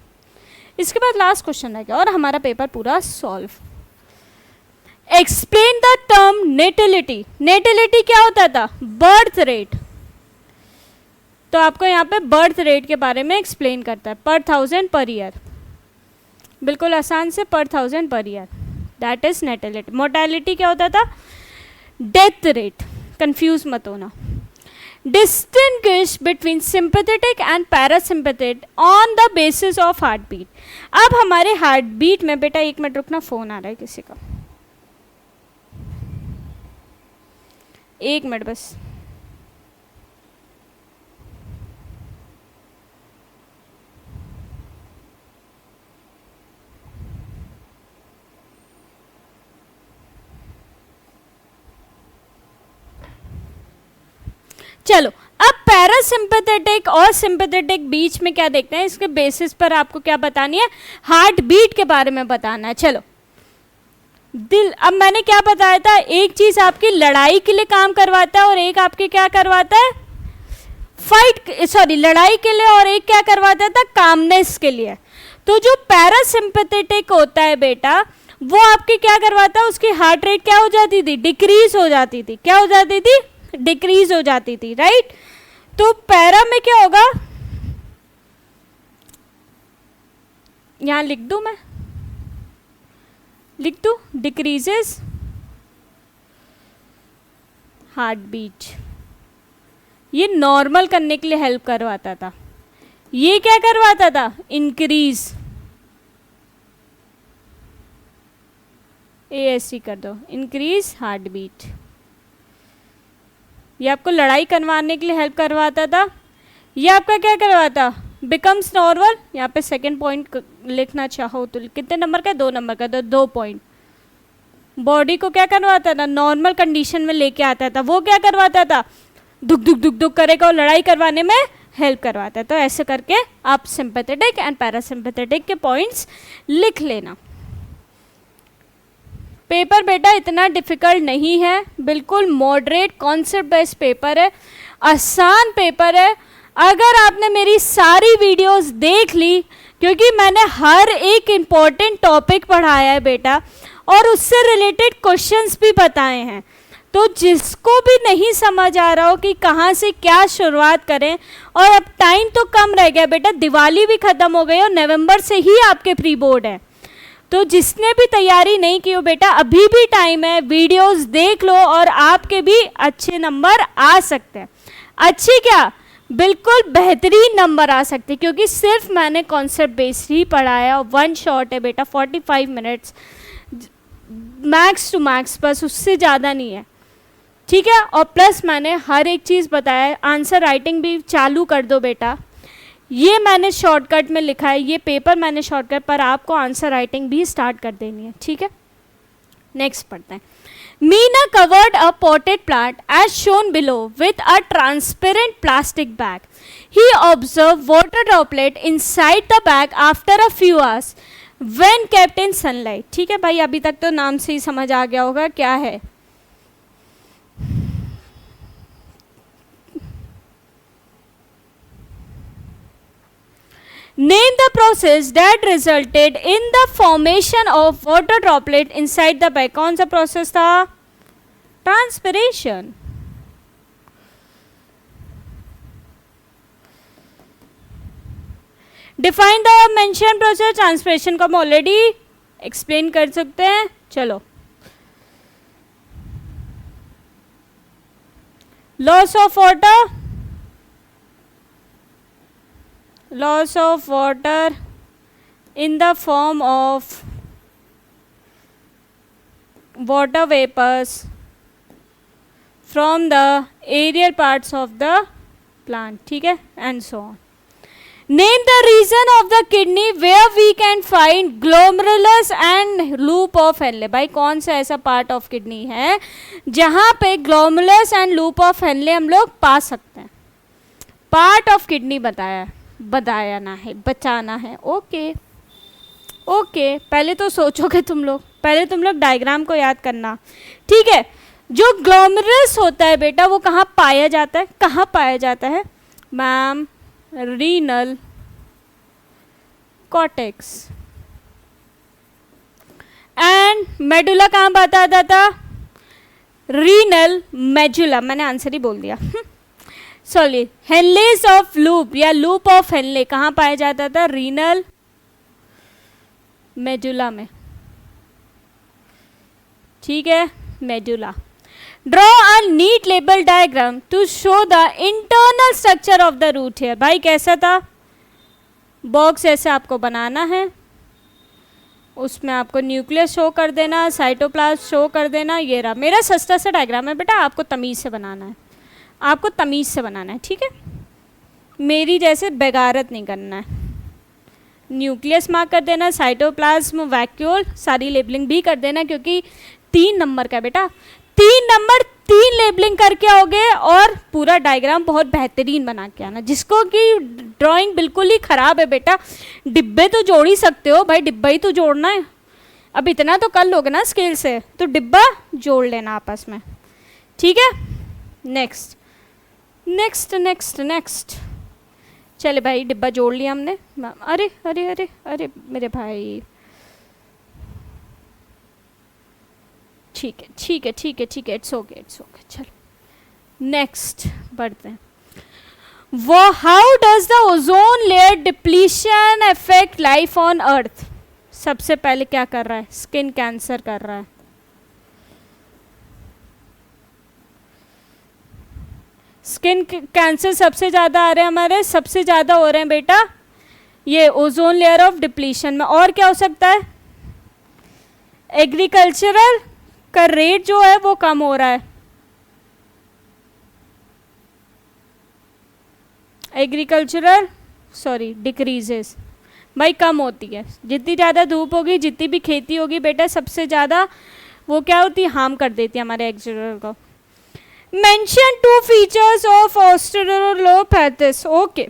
Speaker 1: इसके बाद लास्ट क्वेश्चन रह गया और हमारा पेपर पूरा solve. Explain the term natality. Natality क्या होता था? Birth rate. तो आपको यहाँ पे बर्थ रेट के बारे में एक्सप्लेन करता है, पर 1000 पर ईयर, बिल्कुल आसान से, पर 1000 per year, that is natality. Mortality क्या होता था? डेथ रेट, कंफ्यूज मत होना। Distinguish between sympathetic and parasympathetic on the basis of heart beat. अब हमारे हार्ट बीट में, बेटा एक मिनट रुकना, फोन आ रहा है किसी का, एक मिनट बस। चलो अब पैरासिम्पैथेटिक और सिंपैथेटिक बीच में क्या देखते हैं, इसके बेसिस पर आपको क्या बतानी है, हार्ट बीट के बारे में बताना है। चलो दिल, अब मैंने क्या बताया था, एक चीज आपकी लड़ाई के लिए काम करवाता है और एक आपकी क्या करवाता है, लड़ाई के लिए, और एक क्या करवाता था, कामनेस के लिए। तो जो पैरासिम्पैथेटिक होता है बेटा, वो आपके क्या करवाता है, उसकी हार्ट रेट क्या हो जाती थी, डिक्रीज हो जाती थी। क्या हो जाती थी, डिक्रीज हो जाती थी, राइट। तो पैरा में क्या होगा, यहां लिख दूं, मैं लिख दूं, डिक्रीजेस हार्ट बीट, ये नॉर्मल करने के लिए हेल्प करवाता था। ये क्या करवाता था, इंक्रीज, ASC कर दो, इंक्रीज हार्ट बीट। ये आपको लड़ाई करवाने के लिए हेल्प करवाता था। ये आपका क्या करवाता, बिकम्स नॉर्मल। यहाँ पे सेकंड पॉइंट लिखना चाहो तो कितने नंबर का, 2 नंबर का, तो 2 पॉइंट। बॉडी को क्या करवाता था, नॉर्मल कंडीशन में लेके आता था। वो क्या करवाता था, दुख दुख दुख दुख करेगा और लड़ाई करवाने में हेल्प करवाता है। तो ऐसे करके आप सिंपैथेटिक एंड पैरासिम्पैथेटिक के पॉइंट्स लिख लेना। पेपर बेटा इतना डिफिकल्ट नहीं है, बिल्कुल मॉडरेट कॉन्सेप्ट बेस्ड पेपर है, आसान पेपर है। अगर आपने मेरी सारी वीडियोस देख ली, क्योंकि मैंने हर एक इम्पॉर्टेंट टॉपिक पढ़ाया है बेटा, और उससे रिलेटेड क्वेश्चंस भी बताए हैं, तो जिसको भी नहीं समझ आ रहा हो कि कहाँ से क्या शुरुआत करें, और अब टाइम तो कम रह गया बेटा, दिवाली भी ख़त्म हो गई और नवंबर से ही आपके प्री बोर्ड है। तो जिसने भी तैयारी नहीं की हो बेटा, अभी भी टाइम है, वीडियोस देख लो और आपके भी अच्छे नंबर आ सकते हैं। अच्छी क्या, बिल्कुल बेहतरीन नंबर आ सकते हैं, क्योंकि सिर्फ मैंने कॉन्सेप्ट बेस्ड ही पढ़ाया। 1 शॉट है बेटा, 45 मिनट्स मैक्स टू मैक्स, बस उससे ज़्यादा नहीं है, ठीक है। और प्लस मैंने हर एक चीज़ बताया। आंसर राइटिंग भी चालू कर दो बेटा, ये मैंने शॉर्टकट में लिखा है, ये पेपर मैंने शॉर्टकट पर, आपको आंसर राइटिंग भी स्टार्ट कर देनी है, ठीक है। नेक्स्ट पढ़ते हैं। Meena covered a potted plant as shown below with a transparent plastic bag. He observe water droplet inside the bag after a few hours when kept in sunlight. ठीक है भाई, अभी तक तो नाम से ही समझ आ गया होगा क्या है। Name the process that resulted in the formation of water droplet inside the bag. कौन सा प्रोसेस था? Transpiration. Define the mention process. Transpiration को हम ऑलरेडी एक्सप्लेन कर सकते हैं। चलो, loss of water, loss of water in the form of water vapors from the aerial parts of the plant, ठीक है, and so on. Name the region of the kidney where we can find glomerulus and loop of Henle. भाई कौन सा ऐसा part of kidney है जहाँ पे glomerulus and loop of Henley हम लोग पा सकते हैं? पार्ट ऑफ किडनी बताना है, बचाना है। ओके ओके, पहले तो सोचोगे तुम लोग, पहले तुम लोग डायग्राम को याद करना, ठीक है। जो ग्लोमेरुलस होता है बेटा, वो कहाँ पाया जाता है? कहाँ पाया जाता है ma'am? Renal cortex. And medulla कहाँ बताता था? Renal medulla. मैंने आंसर ही बोल दिया। सॉरी, हेनलेस ऑफ लूप या लूप ऑफ हेनले कहाँ पाया जाता था? रीनल मेडुला में, ठीक है, medulla. Draw a neat label diagram to show the internal structure of the root hair. भाई कैसा था? बॉक्स ऐसे आपको बनाना है, उसमें आपको न्यूक्लियस शो कर देना, साइटोप्लाज्म शो कर देना। ये रहा मेरा सस्ता सा डायग्राम है बेटा, आपको तमीज़ से बनाना है, आपको तमीज़ से बनाना है, ठीक है। मेरी जैसे बेगारत नहीं करना है। न्यूक्लियस मार्क कर देना, साइटोप्लाज्म, वैक्यूल, सारी लेबलिंग भी कर देना, क्योंकि 3 नंबर का बेटा, 3 नंबर 3 लेबलिंग करके आओगे और पूरा डायग्राम बहुत बेहतरीन बना के आना। जिसको कि ड्राइंग बिल्कुल ही खराब है बेटा, डिब्बे तो जोड़ ही सकते हो भाई, डिब्बा ही तो जोड़ना है। अब इतना तो कर लोगे ना स्केल से, तो डिब्बा जोड़ लेना आपस में, ठीक है। नेक्स्ट नेक्स्ट नेक्स्ट नेक्स्ट, चले भाई डिब्बा जोड़ लिया हमने। अरे अरे अरे अरे मेरे भाई, ठीक है ठीक है ठीक है ठीक है, इट्स ओके इट्स ओके। चलो नेक्स्ट बढ़ते हैं। वो how does the ozone layer depletion affect life on earth? सबसे पहले क्या कर रहा है? स्किन कैंसर कर रहा है। स्किन कैंसर सबसे ज़्यादा आ रहे हैं हमारे, सबसे ज़्यादा हो रहे हैं बेटा ये ओजोन लेयर ऑफ डिप्लीशन में। और क्या हो सकता है? एग्रीकल्चरल का रेट जो है वो कम हो रहा है, एग्रीकल्चरल सॉरी डिक्रीजेस, भाई कम होती है। जितनी ज़्यादा धूप होगी, जितनी भी खेती होगी बेटा, सबसे ज़्यादा वो क्या होती है? हार्म कर देती है हमारे एग्रीकल्चर को। Mention 2 features of australopithecus. Okay,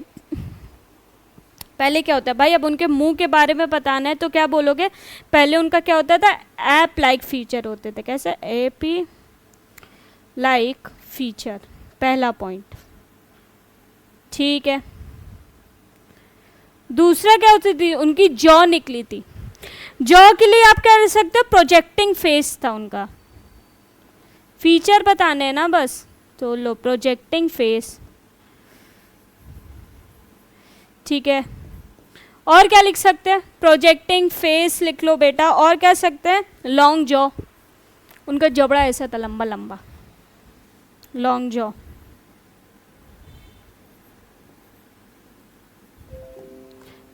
Speaker 1: पहले क्या होता है भाई? अब उनके मुंह के बारे में बताना है तो क्या बोलोगे? पहले उनका क्या होता था? एप लाइक फीचर होते थे। कैसे? एपी लाइक फीचर, पहला पॉइंट, ठीक है। दूसरा क्या होती थी? उनकी जॉ निकली थी। जॉ के लिए आप क्या कह सकते हो? प्रोजेक्टिंग फेस था उनका। फीचर बताने हैं ना बस, तो लो प्रोजेक्टिंग फेस, ठीक है। और क्या लिख सकते हैं? प्रोजेक्टिंग फेस लिख लो बेटा। और क्या सकते हैं? लॉन्ग जॉ, उनका जबड़ा ऐसा था लंबा लंबा, लॉन्ग जॉ।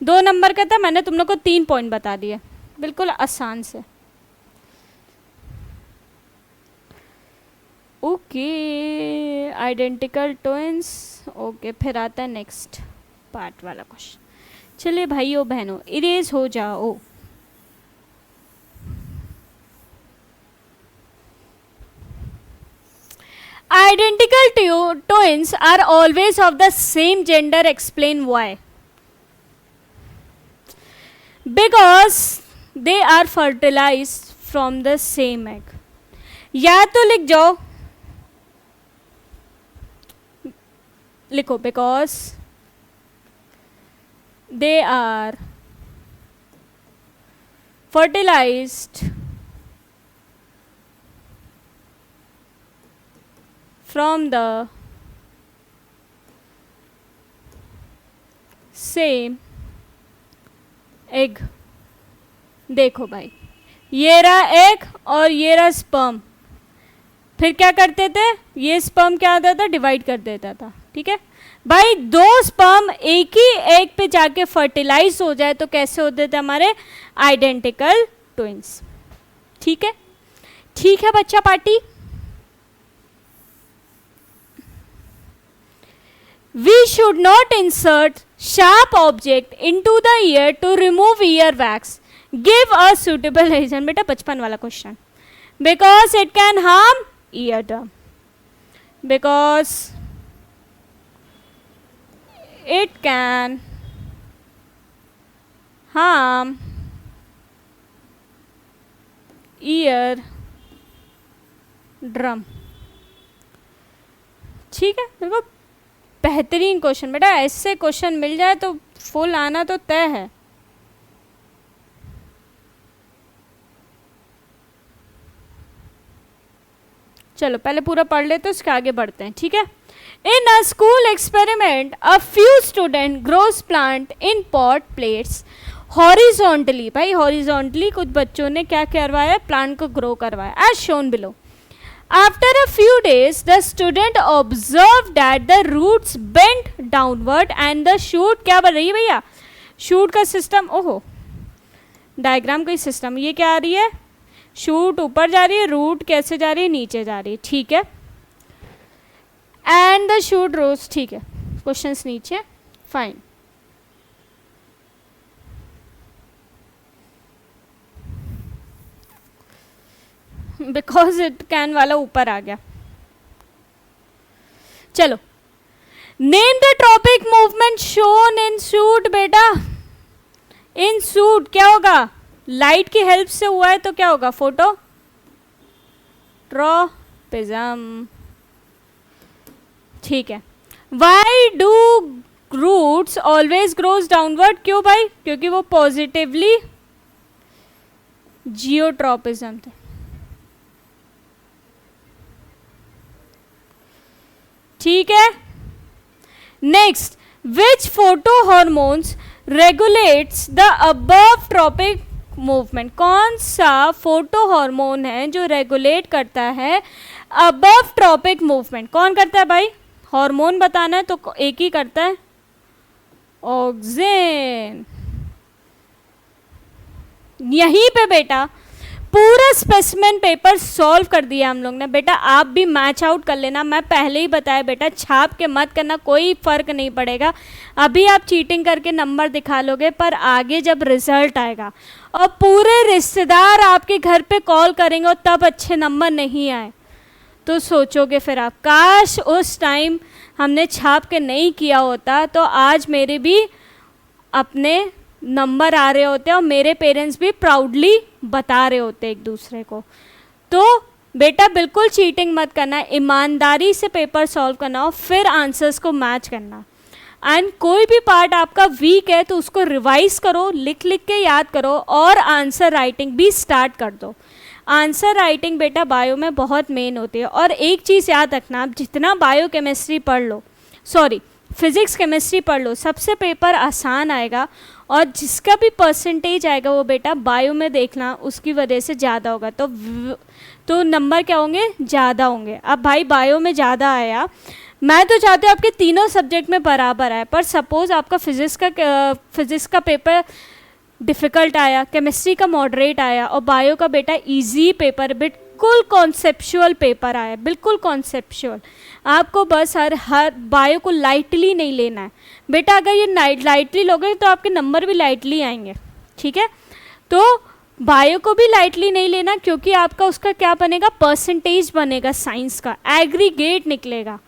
Speaker 1: दो नंबर का था, मैंने तुम लोग को 3 पॉइंट बता दिए बिल्कुल आसान से। Okay, identical twins. ओके, फिर आता है नेक्स्ट पार्ट वाला क्वेश्चन। चलिए भाइयों बहनों, इरेज हो जाओ। Identical twins are always of the same gender. Explain why. Because they are fertilized from the same egg. या तो लिख जाओ, लिखो because they are fertilized from the same egg. देखो भाई, ये रहा एग और ये रहा स्पर्म। फिर क्या करते थे? ये स्पर्म क्या होता था? डिवाइड कर देता था, ठीक है भाई। 2 स्पर्म एक ही एग पे जाके फर्टिलाइज हो जाए तो कैसे होते थे हमारे? आइडेंटिकल ट्विंस, ठीक है। ठीक है बच्चा party. We should not insert sharp object into the ear to remove ear wax. Give a suitable reason. बेटा बचपन वाला question. Because it can harm eardrum. Because it can harm ear drum. ठीक है, देखो बेहतरीन क्वेश्चन बेटा। ऐसे question मिल जाए तो फुल आना तो तय है। चलो पहले पूरा पढ़ लेते हैं, उसके आगे बढ़ते हैं, ठीक है। In a school experiment a few student grows plant in pot plates horizontally. भाई हॉरिजॉन्टली कुछ बच्चों ने क्या करवाया? प्लांट को ग्रो करवाया, as shown below. After a few days, the student observed that the roots bent downward and the shoot क्या बन रही है भैया? शूट का सिस्टम, ओहो डायग्राम का सिस्टम, ये क्या आ रही है? शूट ऊपर जा रही है, रूट कैसे जा रही है? नीचे जा रही है, ठीक है। एंड द शूट रोज, ठीक है। क्वेश्चंस नीचे, फाइन। बिकॉज इट कैन वाला ऊपर आ गया, name the tropic movement shown in suit बेटा. इन सूट क्या होगा? लाइट की हेल्प से हुआ है तो क्या होगा? Phototropism. ठीक है. Why do roots always grows downward? क्यों भाई? क्योंकि वो पॉजिटिवली जियोट्रॉपिज्म थे. ठीक है. Next, which photo hormones regulates the above tropic movement? कौन सा फोटो हार्मोन है जो रेगुलेट करता है अबव ट्रॉपिक मूवमेंट? कौन करता है भाई? हार्मोन बताना है तो एक ही करता है, ऑक्सिन. यहीं पे बेटा पूरा स्पेसिमेन पेपर सॉल्व कर दिया हम लोग ने. बेटा आप भी मैच आउट कर लेना. मैं पहले ही बताया बेटा, छाप के मत करना, कोई फर्क नहीं पड़ेगा. अभी आप चीटिंग करके नंबर दिखा लोगे, पर आगे जब रिजल्ट आएगा और पूरे रिश्तेदार आपके घर पे कॉल करेंगे और तब अच्छे नंबर नहीं आए तो सोचोगे फिर आप, काश उस टाइम हमने छाप के नहीं किया होता तो आज मेरे भी अपने नंबर आ रहे होते और मेरे पेरेंट्स भी प्राउडली बता रहे होते एक दूसरे को. तो बेटा बिल्कुल चीटिंग मत करना, ईमानदारी से पेपर सॉल्व करना और फिर आंसर्स को मैच करना. एंड कोई भी पार्ट आपका वीक है तो उसको रिवाइज करो, लिख लिख के याद करो और आंसर राइटिंग भी स्टार्ट कर दो. आंसर राइटिंग बेटा बायो में बहुत मेन होती है. और एक चीज़ याद रखना, आप जितना बायो केमिस्ट्री पढ़ लो, सॉरी फिजिक्स केमिस्ट्री पढ़ लो, सबसे पेपर आसान आएगा और जिसका भी परसेंटेज आएगा वो बेटा बायो में देखना उसकी वजह से ज़्यादा होगा. तो नंबर क्या होंगे? ज़्यादा होंगे. अब भाई बायो में ज़्यादा आया, मैं तो चाहती हूँ आपके तीनों सब्जेक्ट में बराबर आए, पर सपोज़ आपका फिज़िक्स का पेपर डिफ़िकल्ट आया, केमिस्ट्री का मॉडरेट आया और बायो का बेटा इजी पेपर, बिल्कुल कॉन्सेप्चुअल पेपर आया, बिल्कुल कॉन्सेप्चुअल. आपको बस हर बायो को लाइटली नहीं लेना है बेटा. अगर ये लाइटली लोगे तो आपके नंबर भी लाइटली आएंगे. ठीक है. तो बायो को भी लाइटली नहीं लेना क्योंकि आपका उसका क्या बनेगा? परसेंटेज बनेगा साइंस का, एग्रीगेट निकलेगा.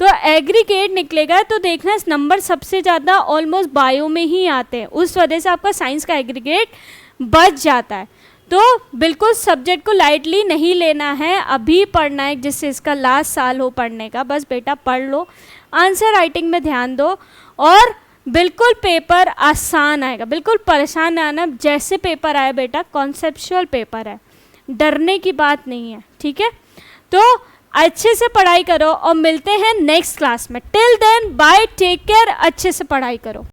Speaker 1: तो एग्रीगेट निकलेगा तो देखना नंबर सबसे ज़्यादा ऑलमोस्ट बायो में ही आते हैं, उस वजह से आपका साइंस का एग्रीगेट बच जाता है. तो बिल्कुल सब्जेक्ट को लाइटली नहीं लेना है, अभी पढ़ना है जिससे इसका लास्ट साल हो पढ़ने का. बस बेटा पढ़ लो, आंसर राइटिंग में ध्यान दो और बिल्कुल पेपर आसान आएगा, बिल्कुल परेशान ना आना. जैसे पेपर आया बेटा कॉन्सेप्चुअल पेपर है, डरने की बात नहीं है. ठीक है. तो अच्छे से पढ़ाई करो और मिलते हैं नेक्स्ट क्लास में. Till then bye, take care, अच्छे से पढ़ाई करो.